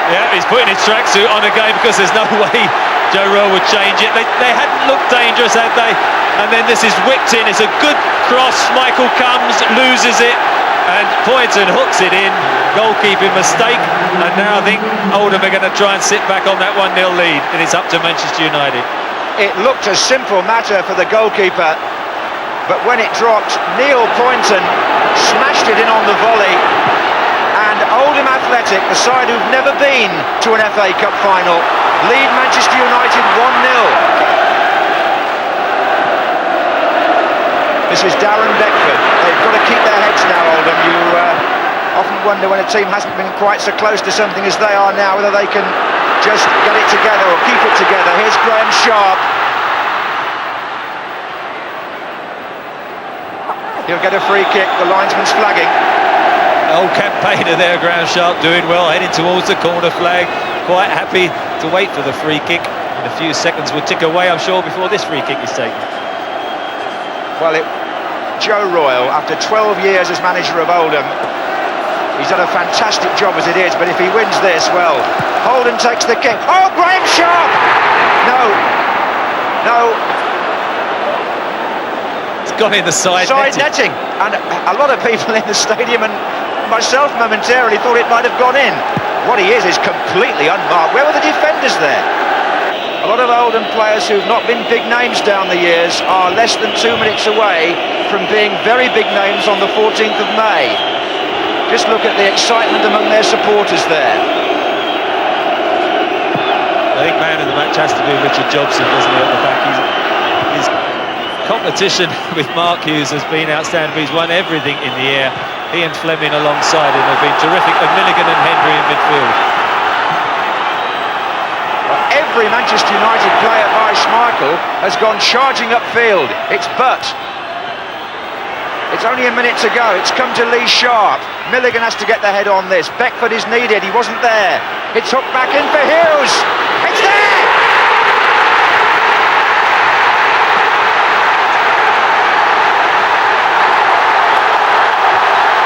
Yeah, he's putting his tracksuit on again because there's no way Joe Royle would change it. They hadn't looked dangerous, had they? And then this is whipped in. It's a good cross. Schmeichel comes, loses it, and Poynton hooks it in. Goalkeeping mistake. And now I think Oldham are going to try and sit back on that 1-0 lead, and it's up to Manchester United. It looked a simple matter for the goalkeeper, but when it dropped, Neil Poynton smashed it in on the volley, and Oldham Athletic, the side who've never been to an FA Cup final, lead Manchester United 1-0. This is Darren Beckford. They've got to keep their heads now, Oldham. You often wonder when a team hasn't been quite so close to something as they are now, whether they can just get it together or keep it together. Here's Graham Sharp. He'll get a free kick. The linesman's flagging. Old campaigner there, Graham Sharp, doing well, heading towards the corner flag. Quite happy to wait for the free kick. In a few seconds will tick away, I'm sure, before this free kick is taken. Well, Joe Royle, after 12 years as manager of Oldham, he's done a fantastic job as it is, but if he wins this, well, Holden takes the kick. Oh, Graham Sharp! No. It's gone in the side netting. And a lot of people in the stadium, and myself momentarily, thought it might have gone in. What he is completely unmarked. Where were the defenders there? A lot of Oldham players who've not been big names down the years are less than 2 minutes away from being very big names on the 14th of May. Just look at the excitement among their supporters there. I think man of the match has to be Richard Jobson, doesn't he, at the back? His competition with Mark Hughes has been outstanding. He's won everything in the air. He and Fleming alongside him have been terrific, and Milligan and Henry in midfield. Well, every Manchester United player by Schmeichel has gone charging upfield. It's Butt. It's only a minute to go. It's come to Lee Sharp. Milligan has to get the head on this. Beckford is needed. He wasn't there. It's hooked back in for Hughes. It's there!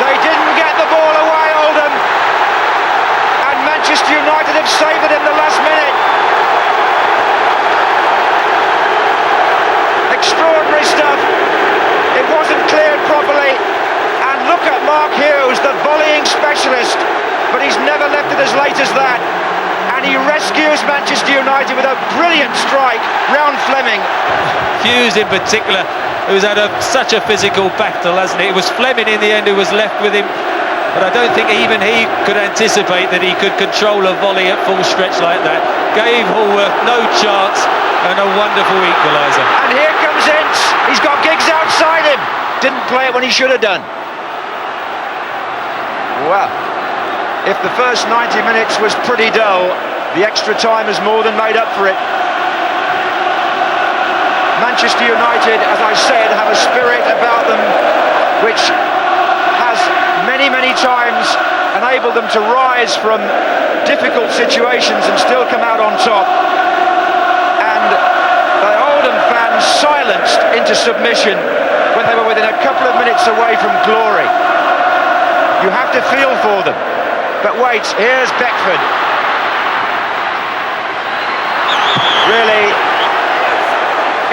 They didn't get the ball away, Oldham. And Manchester United have saved it in the last minute. Extraordinary stuff. It wasn't cleared properly, and look at Mark Hughes, the volleying specialist, but he's never left it as late as that, and he rescues Manchester United with a brilliant strike round Fleming. Hughes in particular, who's had such a physical battle, hasn't he? It was Fleming in the end who was left with him, but I don't think even he could anticipate that he could control a volley at full stretch like that. Gave Hallworth no chance, and a wonderful equaliser. And here comes Ince. He's got Giggs outside him. Didn't play it when he should have done. Well, if the first 90 minutes was pretty dull, the extra time has more than made up for it. Manchester United, as I said, have a spirit about them which has many times enabled them to rise from difficult situations and still come out on top. And the Oldham fans silenced into submission when they were within a couple of minutes away from glory. You have to feel for them. But wait, here's Beckford. Really,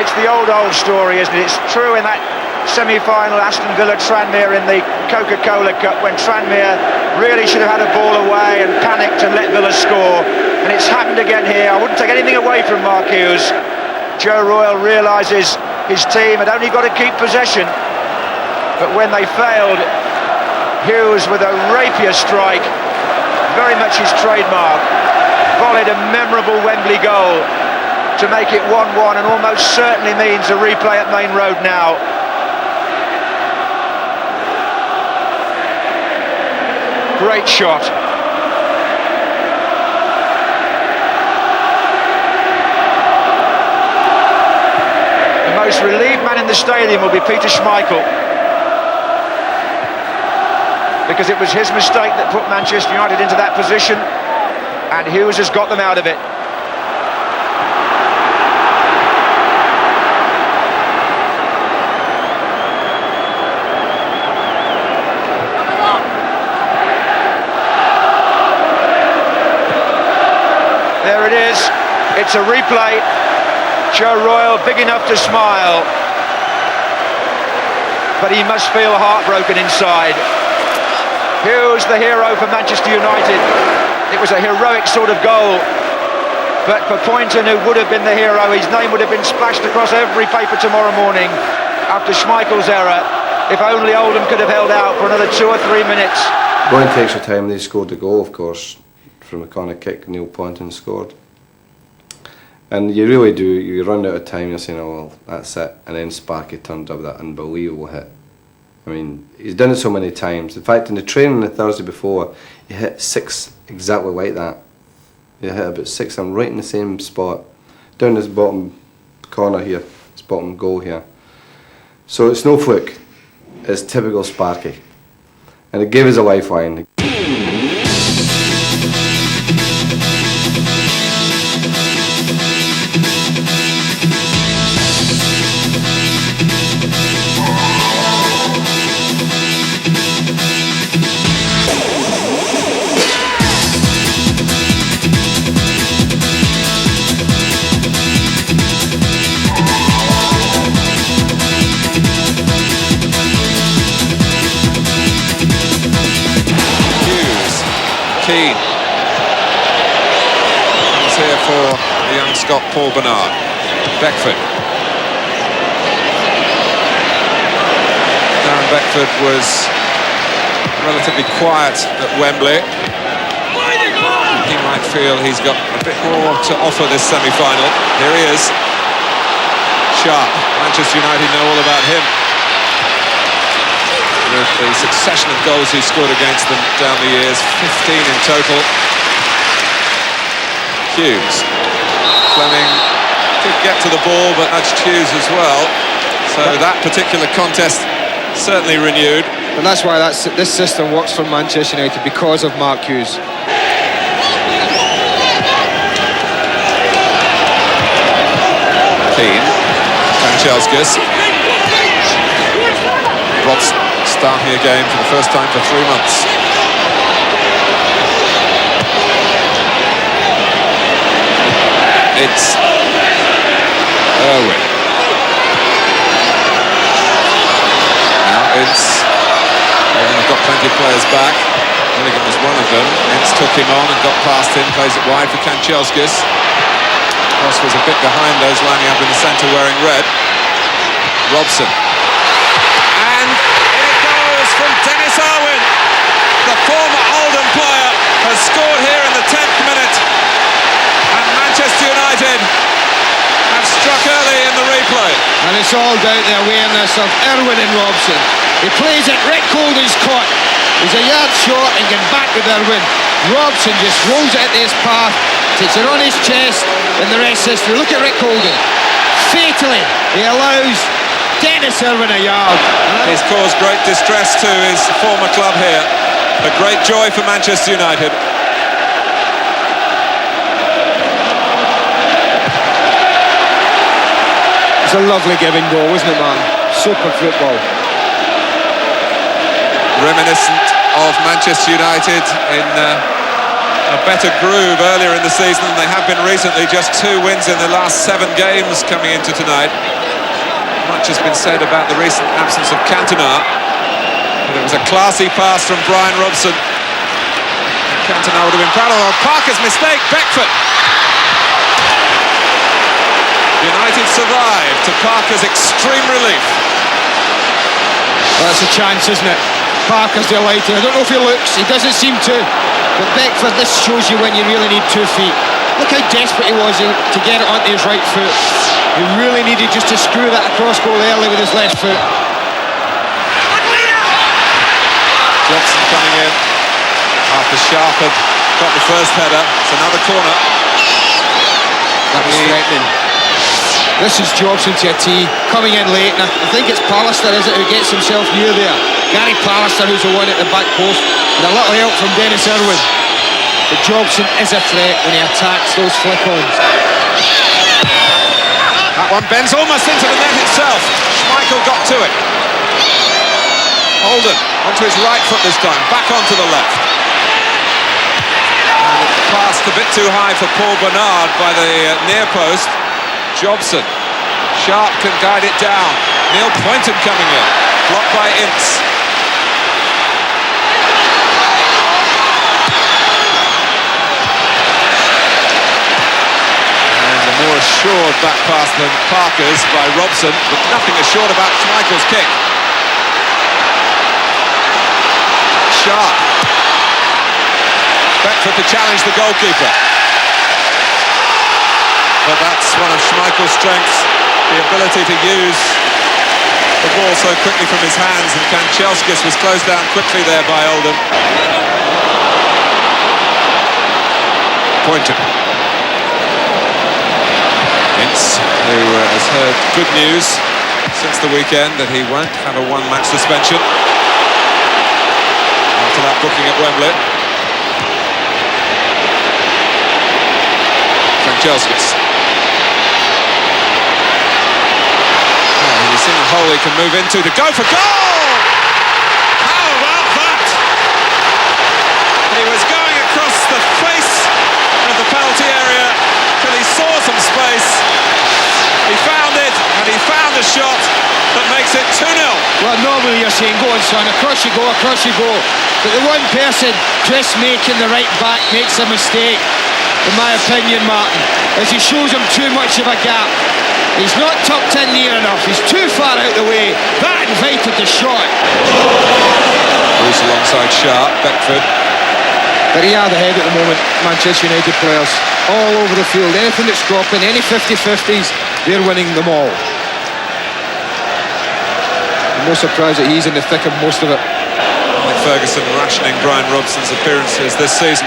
it's the old story, isn't it? It's true in that semi-final Aston Villa Tranmere in the Coca-Cola Cup, when Tranmere really should have had a ball away and panicked and let Villa score. And it's happened again here. I wouldn't take anything away from Mark Hughes. Joe Royle realises his team had only got to keep possession, but when they failed, Hughes with a rapier strike, very much his trademark, volleyed a memorable Wembley goal to make it 1-1, and almost certainly means a replay at Main Road now. Great shot. The most relieved man in the stadium will be Peter Schmeichel, because it was his mistake that put Manchester United into that position, and Hughes has got them out of it. There it is, it's a replay. Joe Royle big enough to smile, but he must feel heartbroken inside. Hughes, the hero for Manchester United. It was a heroic sort of goal, but for Poynton, who would have been the hero, his name would have been splashed across every paper tomorrow morning after Schmeichel's error. If only Oldham could have held out for another 2 or 3 minutes. Going to extra time, they scored the goal, of course, from a corner kick. Neil Poynton scored. And you really do, you run out of time, you're saying, oh well, that's it. And then Sparky turned up with that unbelievable hit. I mean, he's done it so many times. In fact, in the training the Thursday before, he hit 6 exactly like that. He hit about 6 of them right in the same spot, down this bottom corner here, this bottom goal here. So it's no fluke, it's typical Sparky. And it gave us a lifeline. Keane. He's here for the young Scot Paul Bernard. Beckford. Darren Beckford was relatively quiet at Wembley. Keeping my might feel he's got a bit more to offer this semi-final. Here he is. Sharp. Manchester United know all about him. With the succession of goals he scored against them down the years, 15 in total. Hughes. Fleming could get to the ball, but nudged Hughes as well. So that particular contest certainly renewed. And that's why this system works for Manchester United, because of Mark Hughes. Keane. Kanchelskis. Robson starting a game for the first time for 3 months. It's Irwin. Now it's... They've got plenty of players back. Milligan was one of them. Ince took him on and got past him, plays it wide for Kanchelskis. Ross was a bit behind those lining up in the centre wearing red. Robson. And in it goes from Dennis Irwin. The former Oldham player has scored here in the 10th minute. And Manchester United have struck early in the replay. And it's all down to the awareness of Irwin and Robson. He plays it, Rick Holden's caught. He's a yard short and getting back with Irwin. Robson just rolls it into his path, takes it on his chest, and the rest is history. Look at Rick Holden. Fatally, he allows Dennis Irwin a yard. He's caused great distress to his former club here. A great joy for Manchester United. It's a lovely giving goal, isn't it, man? Super football. Reminiscent of Manchester United in a better groove earlier in the season than they have been recently. Just 2 wins in the last 7 games coming into tonight. Much has been said about the recent absence of Cantona, but it was a classy pass from Brian Robson. Cantona would have been proud of Parker's mistake. Beckford. United survived to Parker's extreme relief. Well, that's a chance, isn't it? Parker's delighted. I don't know if he looks, he doesn't seem to. But Beckford, this shows you when you really need 2 feet. Look how desperate he was to get it onto his right foot. He really needed just to screw that across goal early with his left foot. Johnson coming in after Sharp had got the first header. It's another corner. That was threatening. This is Jobson to a tee, coming in late, and I think it's Pallister, is it, who gets himself near there. Gary Pallister, who's the one at the back post, and a little help from Dennis Irwin. But Jobson is a threat when he attacks those flick-ons. That one bends almost into the net itself. Schmeichel got to it. Oldham onto his right foot this time, back onto the left. And it passed a bit too high for Paul Bernard by the near post. Jobson. Sharp can guide it down. Neil Poynton coming in. Blocked by Ince. And a more assured back pass than Parker's by Robson, but nothing assured about Schmeichel's kick. Sharp. Beckford to challenge the goalkeeper. But that's one of Schmeichel's strengths, the ability to use the ball so quickly from his hands, and Kanchelskis was closed down quickly there by Oldham. Poynton. Ince, who has heard good news since the weekend that he won't have a 1-match suspension after that booking at Wembley. Kanchelskis. He's seen a hole he can move into to go for goal! How about that? He was going across the face of the penalty area till he saw some space. He found it, and he found a shot that makes it 2-0. Well, normally you're saying, go on son, across you go, across you go. But the one person, Chris making the right back, makes a mistake, in my opinion, Martin, as he shows him too much of a gap. He's not tucked in near enough, he's too far out the way. That invited the shot. Bruce alongside Sharp, Beckford. But he are the head at the moment, Manchester United players. All over the field, anything that's dropping, any 50-50s, they're winning them all. I'm no surprise that he's in the thick of most of it. Ferguson rationing Brian Robson's appearances this season.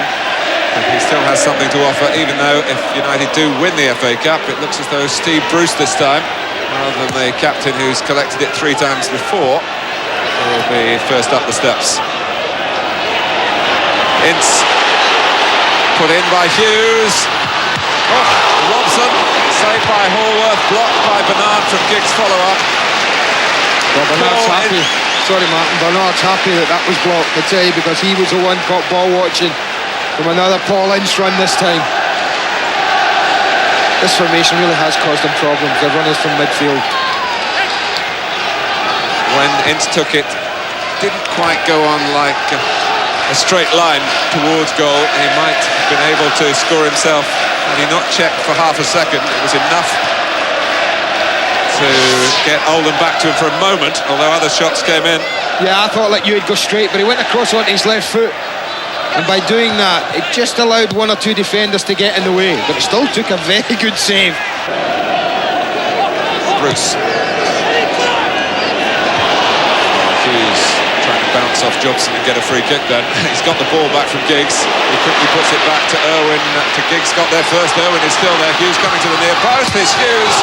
But he still has something to offer, even though if United do win the FA Cup, it looks as though Steve Bruce this time, rather than the captain who's collected it 3 times before, will be first up the steps. Ince put in by Hughes. Oh, Robson saved by Hallworth, blocked by Bernard from Giggs' follow-up. Well, Bernard's happy. Sorry, Martin. Bernard's happy that was blocked, I tell you, because he was the one caught ball watching from another Paul Ince run this time. This formation really has caused them problems. They're runners from midfield. When Ince took it, didn't quite go on like a straight line towards goal. He might have been able to score himself had he not checked for half a second. It was enough to get Oldham back to him for a moment, although other shots came in. Yeah, I thought like you would go straight, but he went across onto his left foot, and by doing that it just allowed 1 or 2 defenders to get in the way, but it still took a very good save. Bruce. Hughes trying to bounce off Jobson and get a free kick then. He's got the ball back from Giggs. He quickly puts it back to Irwin. To Giggs, got there first. Irwin is still there. Hughes coming to the near post. It's Hughes.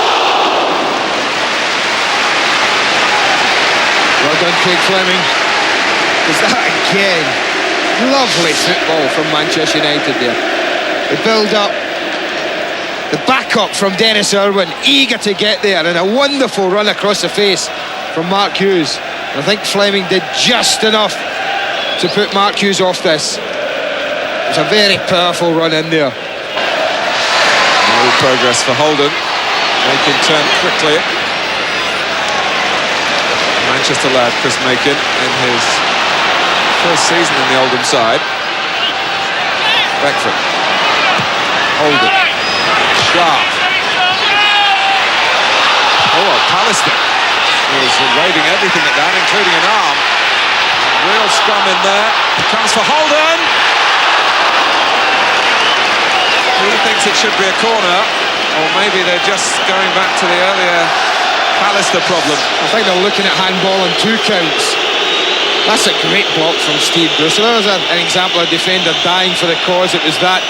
Well done, Craig Fleming. Is that again? Lovely football from Manchester United there. The build-up, the back-up from Dennis Irwin, eager to get there, and a wonderful run across the face from Mark Hughes. And I think Fleming did just enough to put Mark Hughes off this. It was a very powerful run in there. No progress for Holden. Makin turned quickly. Manchester lad Chris Makin in his first season in the Oldham side. Beckford. Holden. Sharp. Oh, Pallister was waving everything at that, including an arm. Real scrum in there. Comes for Holden. He thinks it should be a corner, or maybe they're just going back to the earlier Pallister problem. I think they're looking at handball on 2 counts. That's a great block from Steve Bruce. So there's an example of a defender dying for the cause. It was that.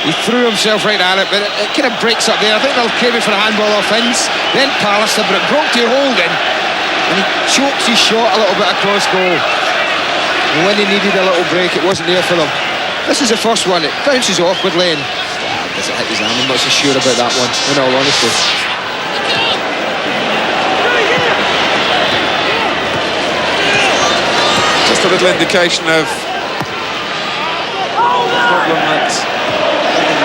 He threw himself right at it, but it kind of breaks up there. I think they'll claim it for a handball off Ince. Then Pallister, but it broke to Holden, and he chokes his shot a little bit across goal. And when he needed a little break, it wasn't there for them. This is the first one. It bounces awkwardly, and does it hit his arm? I'm not so sure about that one, in all honesty. Just a little indication of the problem that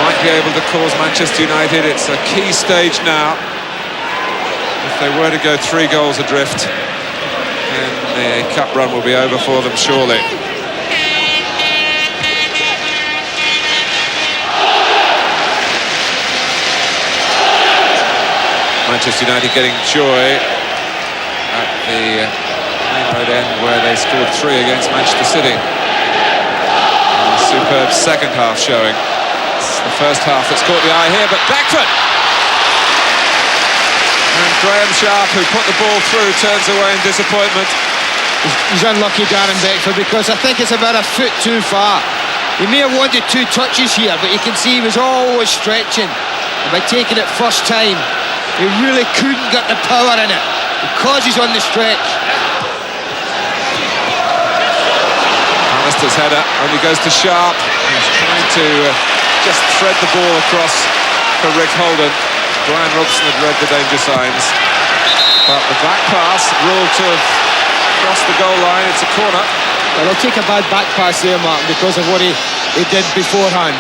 might be able to cause Manchester United. It's a key stage now. If they were to go 3 goals adrift, then the cup run will be over for them surely. Manchester United getting joy at the main road end where they scored 3 against Manchester City. A superb second half showing. It's the first half that's caught the eye here, but Beckford! And Graham Sharp, who put the ball through, turns away in disappointment. He's unlucky, Darren Beckford, because I think it's about a foot too far. He may have wanted 2 touches here, but you can see he was always stretching. And by taking it first time, he really couldn't get the power in it because he's on the stretch. Pallister's header only goes to Sharp. He's trying to just thread the ball across for Rick Holden. Brian Robson had read the danger signs, but the back pass ruled to have crossed the goal line. It's a corner. Well, he'll take a bad back pass there, Martin, because of what he did beforehand.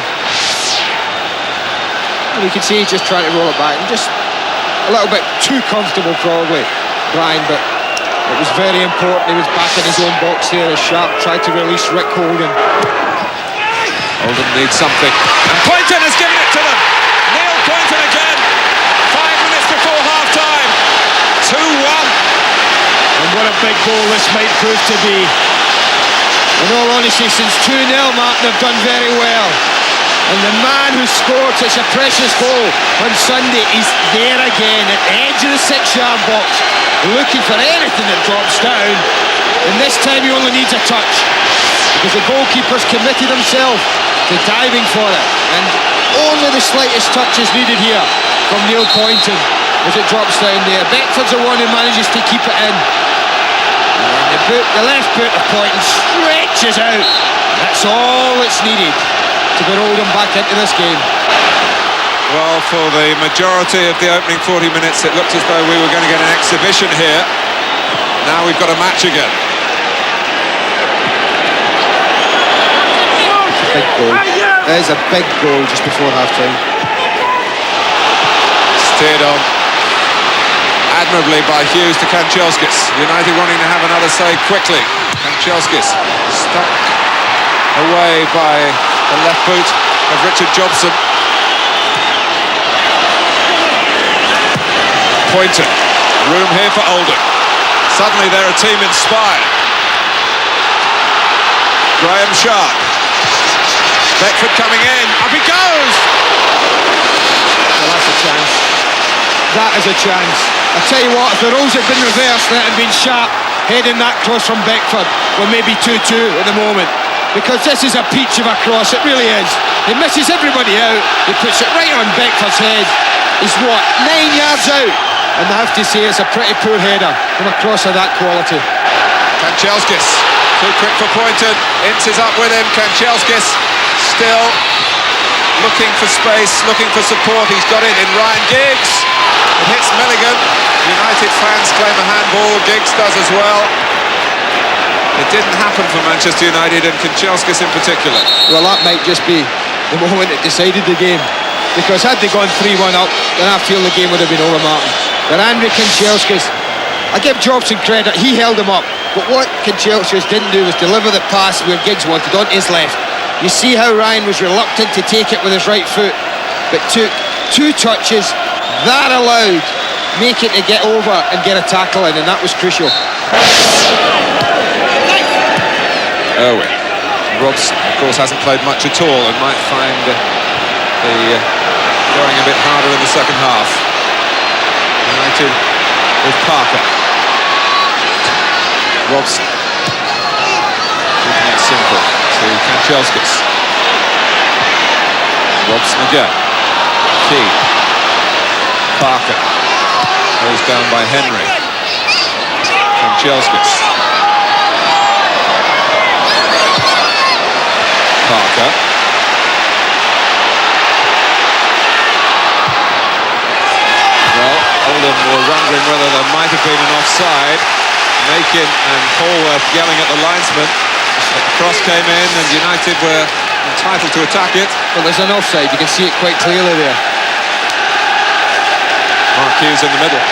And you can see he's just trying to roll it back and just a little bit too comfortable probably, Brian, but it was very important. He was back in his own box there as Sharp tried to release Rick Holden. Oldham needs something, and Poynton has given it to them. Neil Poynton again. 5 minutes before half-time. 2-1. And what a big goal this might prove to be. In all honesty, since 2-0, Martin have done very well. And the man who scored such a precious goal on Sunday is there again at the edge of the 6-yard box, looking for anything that drops down. And this time he only needs a touch, because the goalkeeper's committed himself to diving for it. And only the slightest touch is needed here from Neil Poynton as it drops down there. Beckford's the one who manages to keep it in. And the left boot of Poynton stretches out. That's all that's needed to get Oldham back into this game. Well, for the majority of the opening 40 minutes, it looked as though we were going to get an exhibition here. Now we've got a match again. Big goal. There's a big goal just before half-time. Steered on admirably by Hughes to Kanchelskis. United wanting to have another save quickly. Kanchelskis stuck away by the left boot of Richard Jobson. Poynton. Room here for Oldham. Suddenly they're a team inspired. Graham Sharp. Beckford coming in. Up he goes! Well, that's a chance. That is a chance. I tell you what, if the roles had been reversed and it had been Sharp heading that cross from Beckford, well, maybe 2-2 at the moment. Because this is a peach of a cross, it really is. He misses everybody out, he puts it right on Beckford's head. He's what, 9 yards out? And I have to say it's a pretty poor header from a cross of that quality. Kanchelskis, too quick for Poynton. Ince is up with him. Kanchelskis still looking for space, looking for support. He's got it in Ryan Giggs. It hits Milligan. United fans claim a handball. Giggs does as well. It didn't happen for Manchester United and Kanchelskis in particular. Well, that might just be the moment that decided the game. Because had they gone 3-1 up, then I feel the game would have been over, Martin. But Andrew Kanchelskis, I give Jobson credit, he held him up. But what Kanchelskis didn't do was deliver the pass where Giggs wanted, on his left. You see how Ryan was reluctant to take it with his right foot, but took 2 touches. That allowed Macon to get over and get a tackle in, and that was crucial. Irwin. Robson, of course, hasn't played much at all and might find the going a bit harder in the second half. United with Parker. Robson. Keeping it simple to Kanchelskis. Robson again. Key. Parker. Goes down by Henry. Kanchelskis. Parker. Well, Oldham were wondering whether there might have been an offside. Macon and Hallworth yelling at the linesman. The cross came in and United were entitled to attack it. Well, there's an offside, you can see it quite clearly there. Mark Hughes in the middle.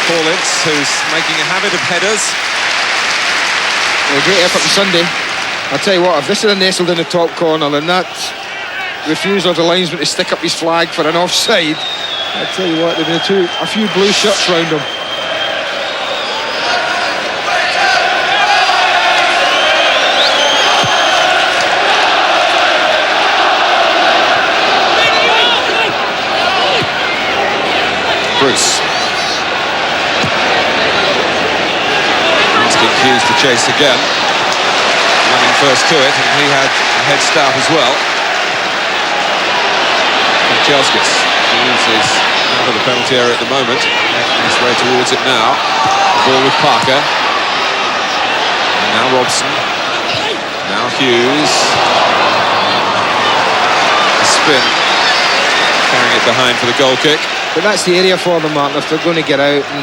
Paul Ince, who's making a habit of headers. A great effort on Sunday. I'll tell you what, if this had nestled in the top corner, then that refusal of the linesman to stick up his flag for an offside, I'll tell you what, there'd been a few blue shirts round him. Bruce. Asking Hughes to chase again. Running first to it, and he had a head start as well. Kanchelskis. Hughes is out of the penalty area at the moment. Making his way towards it now. Ball with Parker. And now Robson. Now Hughes. A spin. Carrying it behind for the goal kick. But that's the area for them, Martin, if they're going to get out. And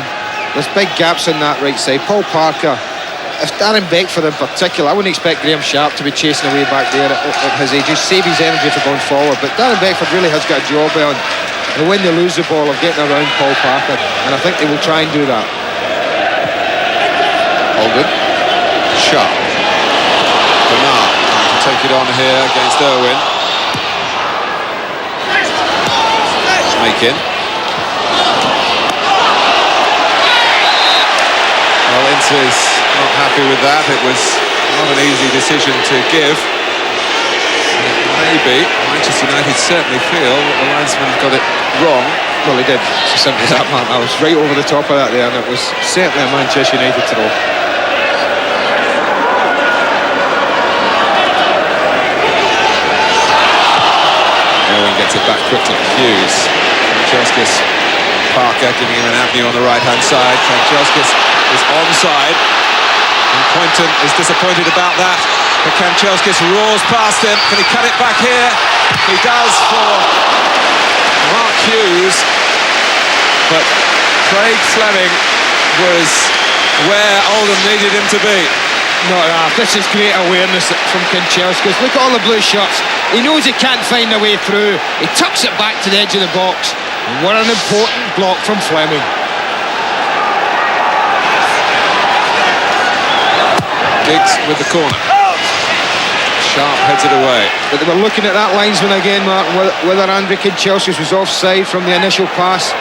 there's big gaps on that right side. Paul Parker, if Darren Beckford in particular, I wouldn't expect Graham Sharp to be chasing away back there at his age. Just save his energy for going forward. But Darren Beckford really has got a job on. And when they lose the ball, of getting around Paul Parker. And I think they will try and do that. Oldham. Sharp. Bernard trying to take it on here against Irwin. Ince is not happy with that. It was not an easy decision to give. Maybe Manchester United certainly feel that the linesman got it wrong. Well, he did. It's as simple as that, man. I was right over the top of that there, and it was certainly a Manchester United throw. Owen gets it back quickly. Hughes. Kanchelskis. Parker giving him an avenue on the right-hand side. Kanchelskis is onside. And Poynton is disappointed about that. But Kanchelskis roars past him. Can he cut it back here? He does for Mark Hughes. But Craig Fleming was where Oldham needed him to be. Not enough. This is great awareness from Kanchelskis. Look at all the blue shots. He knows he can't find a way through. He tucks it back to the edge of the box. And what an important block from Fleming. Giggs with the corner. Sharp heads it away. But they were looking at that linesman again, Martin, whether Andrei Kanchelskis was offside from the initial pass.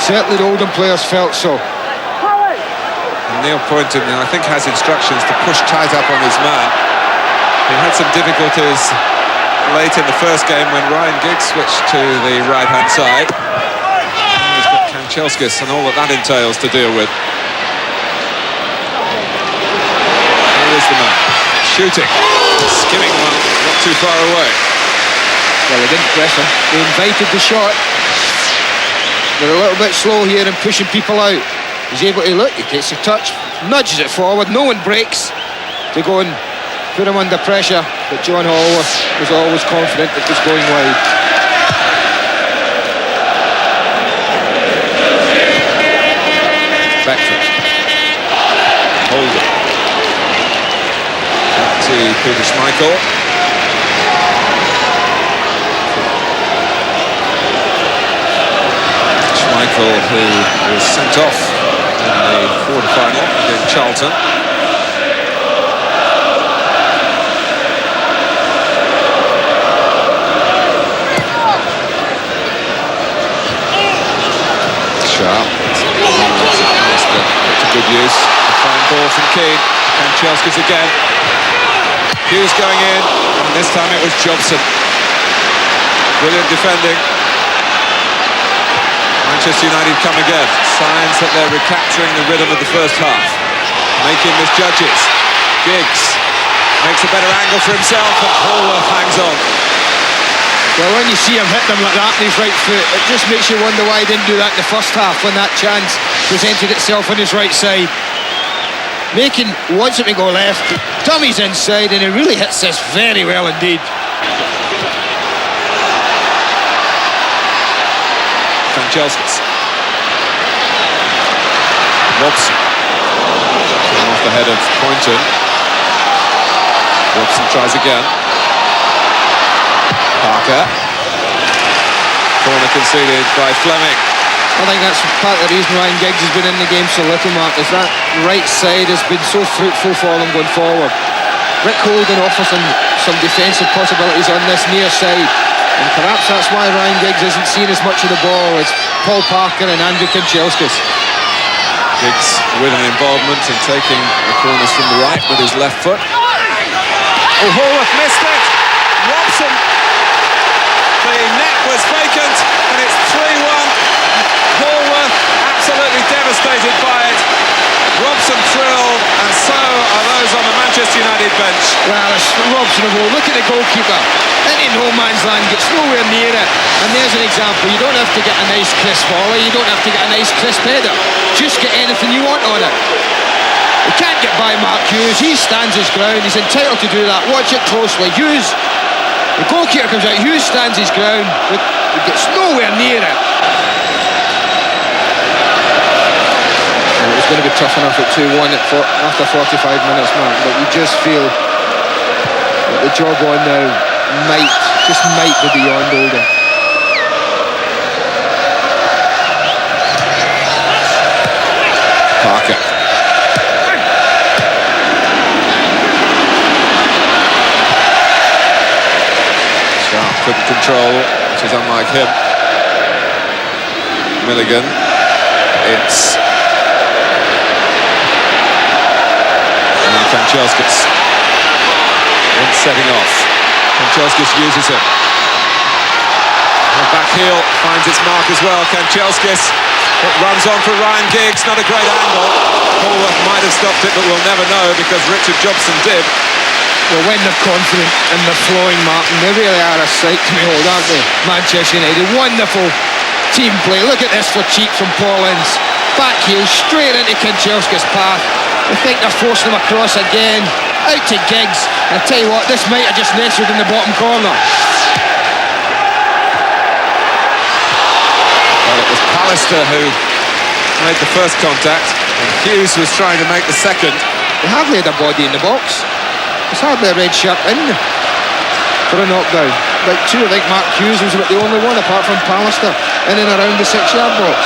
Certainly the Oldham players felt so. And Neil Poynton, I think, has instructions to push tight up on his man. He had some difficulties late in the first game when Ryan Giggs switched to the right-hand side. Now he's got Kanchelskis and all that entails to deal with. Here is the man. Shooting. Skimming one, not too far away. Well, they didn't press him. They invited the shot. They're a little bit slow here and pushing people out. He's able to look, he gets a touch, nudges it forward, no one breaks to go and put him under pressure, but John Hallworth was always confident it was going wide. Beckford. Oldham. Back to Peter Schmeichel. Schmeichel, who was sent off in the quarter-final against Charlton. Sharp. That's a good use. A fine ball from Keane. Kanchelskis again. Hughes going in, and this time it was Jobson. Brilliant defending. Manchester United come again. Signs that they're recapturing the rhythm of the first half. Making misjudges. Giggs makes a better angle for himself, and Hallworth hangs on. Well, when you see him hit them like that on his right foot, it just makes you wonder why he didn't do that in the first half when that chance presented itself on his right side. Wants it to go left, Tommy's inside, and he really hits this very well indeed. Kanchelskis. Robson. Coming off the head of Poynton. Robson tries again. Parker. Corner conceded by Fleming. I think that's part of the reason Ryan Giggs has been in the game so little, Mark, is that right side has been so fruitful for them going forward. Rick Holden offers them some defensive possibilities on this near side, and perhaps that's why Ryan Giggs isn't seeing as much of the ball as Paul Parker and Andrei Kanchelskis. Giggs with an involvement in taking the corners from the right with his left foot. Oh, Hallworth missed it! Robson! The net was vacant, and it's 3-1. Hallworth absolutely devastated by it. Robson thrilled, and so are those on the Manchester United bench. Well, it's Robson of all. Look at the goalkeeper. Into no man's land, gets nowhere near it. And there's an example. You don't have to get a nice crisp volley, you don't have to get a nice crisp header. Just get anything you want on it. He can't get by Mark Hughes. He stands his ground. He's entitled to do that. Watch it closely. Hughes, the goalkeeper comes out. Hughes stands his ground, but he gets nowhere near it. It was going to be tough enough at 2-1 after 45 minutes, Mark, but you just feel that the job on now might be beyond Oldham. Parker. Sharp couldn't control, which is unlike him. Milligan. It's Kanchelskis. Ince setting off. Kanchelskis uses him. The back heel finds its mark as well. Kanchelskis. It runs on for Ryan Giggs. Not a great angle. Holworth might have stopped it, but we'll never know because Richard Jobson did. Well, when they're confident and they're flowing, Martin, they really are a sight to behold, aren't they? Manchester United, wonderful team play. Look at this for cheek from Paul Ince. Back heel straight into Kanchelskis' path. I think they're forcing him across again. Out to Giggs. And I tell you what, this might have just nestled in the bottom corner. Well, it was Pallister who made the first contact, and Hughes was trying to make the second. They hardly had a body in the box. There's hardly a red shirt in for a knockdown. About two, I think Mark Hughes was about the only one, apart from Pallister, in and around the 6-yard box.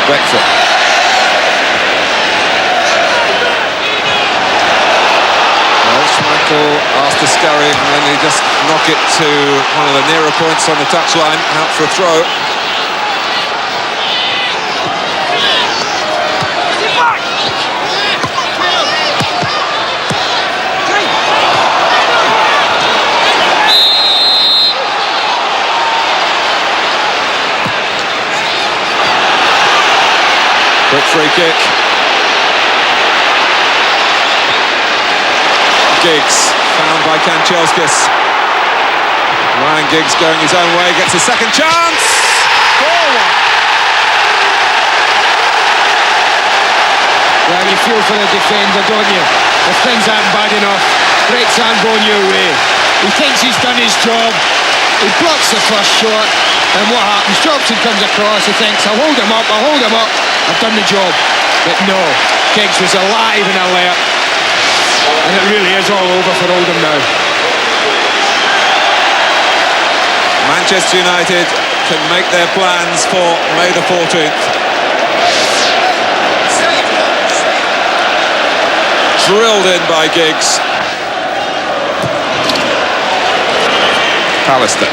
Beckford. Schmeichel asked to scurry and then he just knock it to one of the nearer points on the touchline, out for a throw. Quick free kick. Giggs, found by Kanchelskis. Ryan Giggs going his own way, gets a second chance! 4-1! Well, you feel for the defender, don't you? If things aren't bad enough, breaks aren't going your way. He thinks he's done his job. He blocks the first shot, and what happens? Jobson comes across, he thinks, I'll hold him up, I've done the job. But no, Giggs was alive and alert. And it really is all over for Oldham now. Manchester United can make their plans for May the 14th. Drilled in by Giggs. Pallister.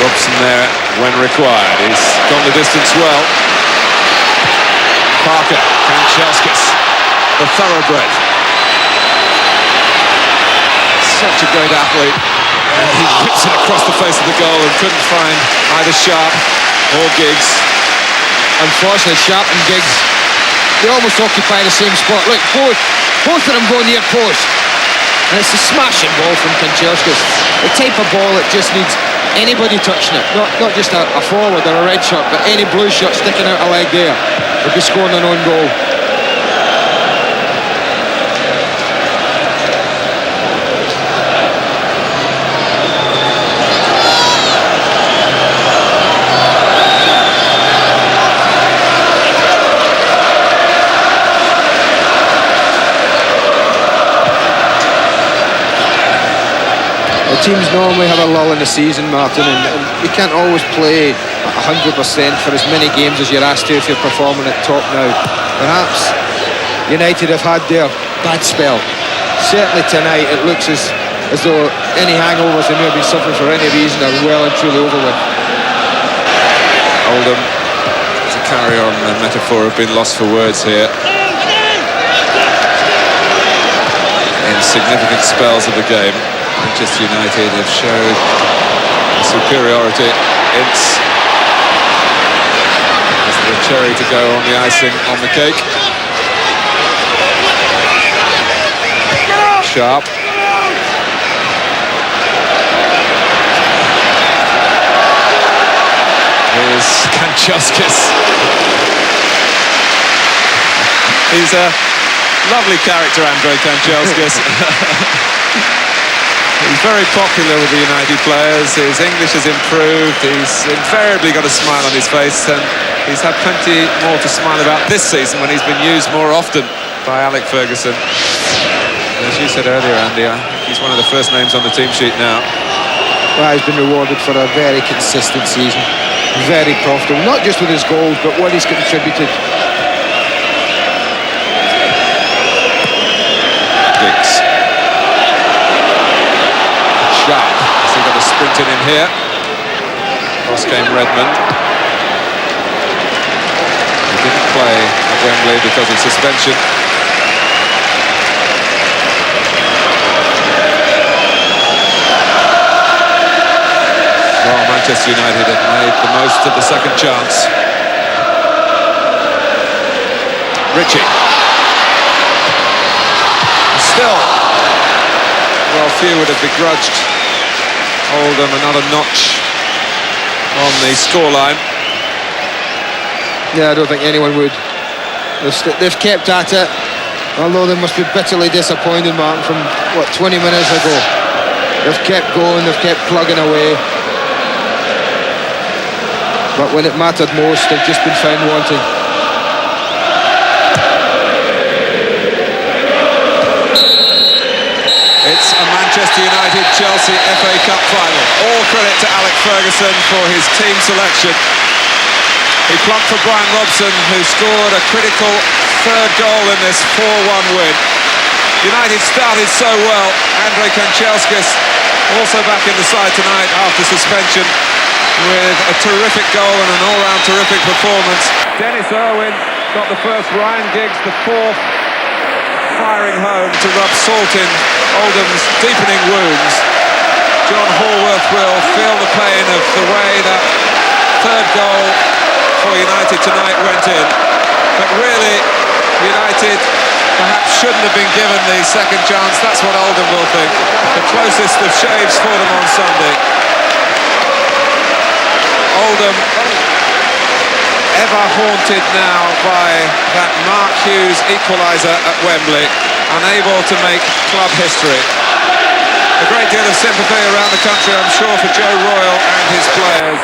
Robson there when required. He's gone the distance well. Parker, Kanchelskis, the thoroughbred. Such a great athlete, and he whips it across the face of the goal and couldn't find either Sharp or Giggs. Unfortunately, Sharp and Giggs, they almost occupy the same spot. Look, both of them go near post, and it's a smashing ball from Kanchelskis. The type of ball that just needs anybody touching it, not just a forward or a red shirt, but any blue shirt sticking out a leg there would be scoring an own goal. Teams normally have a lull in the season, Martin, and you can't always play at 100% for as many games as you're asked to if you're performing at top now. Perhaps United have had their bad spell. Certainly tonight it looks as though any hangovers they may have been suffering for any reason are well and truly over with. Oldham, to carry on the metaphor, have been lost for words here. In significant spells of the game, Manchester United have showed superiority. It's the cherry to go on the icing on the cake. Sharp. Here's Kanchelskis. He's a lovely character, Andrei Kanchelskis. He's very popular with the United players. His English has improved. He's invariably got a smile on his face, and he's had plenty more to smile about this season when he's been used more often by Alec Ferguson. And as you said earlier, Andy, I think he's one of the first names on the team sheet now. Well, he's been rewarded for a very consistent season. Very profitable, not just with his goals, but what he's contributed. Giggs. Sharp. Has he got lot of sprinting in here. Cross came Redmond. He didn't play at Wembley because of suspension. Well, Manchester United have made the most of the second chance. Ritchie. Still, well, few would have begrudged Oldham another notch on the scoreline. Yeah, I don't think anyone would. They've kept at it, although they must be bitterly disappointed, Martin, from, what, 20 minutes ago. They've kept going, they've kept plugging away. But when it mattered most, they've just been found wanting. It's a Manchester United-Chelsea FA Cup final. All credit to Alex Ferguson for his team selection. He plumped for Brian Robson, who scored a critical third goal in this 4-1 win. United started so well. Andrei Kanchelskis also back in the side tonight after suspension, with a terrific goal and an all-round terrific performance. Dennis Irwin got the first, Ryan Giggs the fourth, firing home to rub salt in Oldham's deepening wounds. John Hallworth will feel the pain of the way that third goal for United tonight went in. But really, United perhaps shouldn't have been given the second chance. That's what Oldham will think. The closest of shaves for them on Sunday. Oldham, ever haunted now by that Mark Hughes equaliser at Wembley, unable to make club history. A great deal of sympathy around the country, I'm sure, for Joe Royle and his players,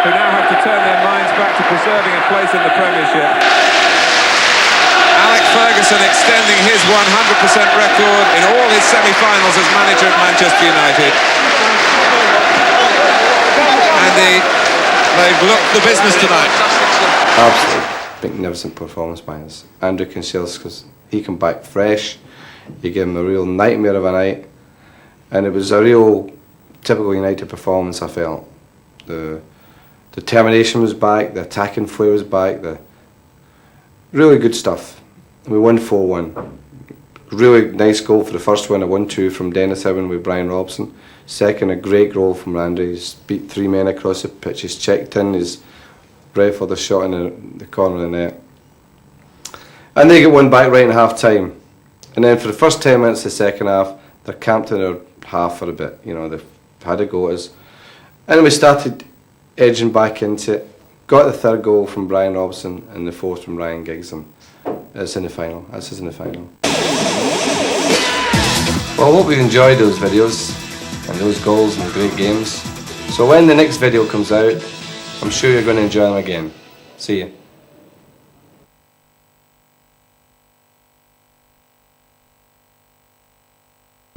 who now have to turn their minds back to preserving a place in the Premiership. Alex Ferguson extending his 100% record in all his semi-finals as manager at Manchester United. And they've looked the business tonight. Absolutely magnificent performance by us. Andrew Kanchelskis, he came back fresh. He gave him a real nightmare of a night, and it was a real typical United performance. I felt the determination was back, the attacking flair was back, the really good stuff. We won 4-1. Really nice goal for the first one, a 1-2 from Dennis Irwin with Brian Robson. Second, a great goal from Randy. He's beat three men across the pitch. He's checked in. He's ready for the shot in the corner of the net. And they get one back right in half time. And then for the first 10 minutes of the second half, they're camped in their half for a bit. You know, they've had a go at us. And we started edging back into it. Got the third goal from Brian Robson and the fourth from Ryan Giggs. And it's in the final. This is in the final. Well, I hope you enjoyed those videos and those goals and the great games. So when the next video comes out, I'm sure you're going to enjoy them again. See you.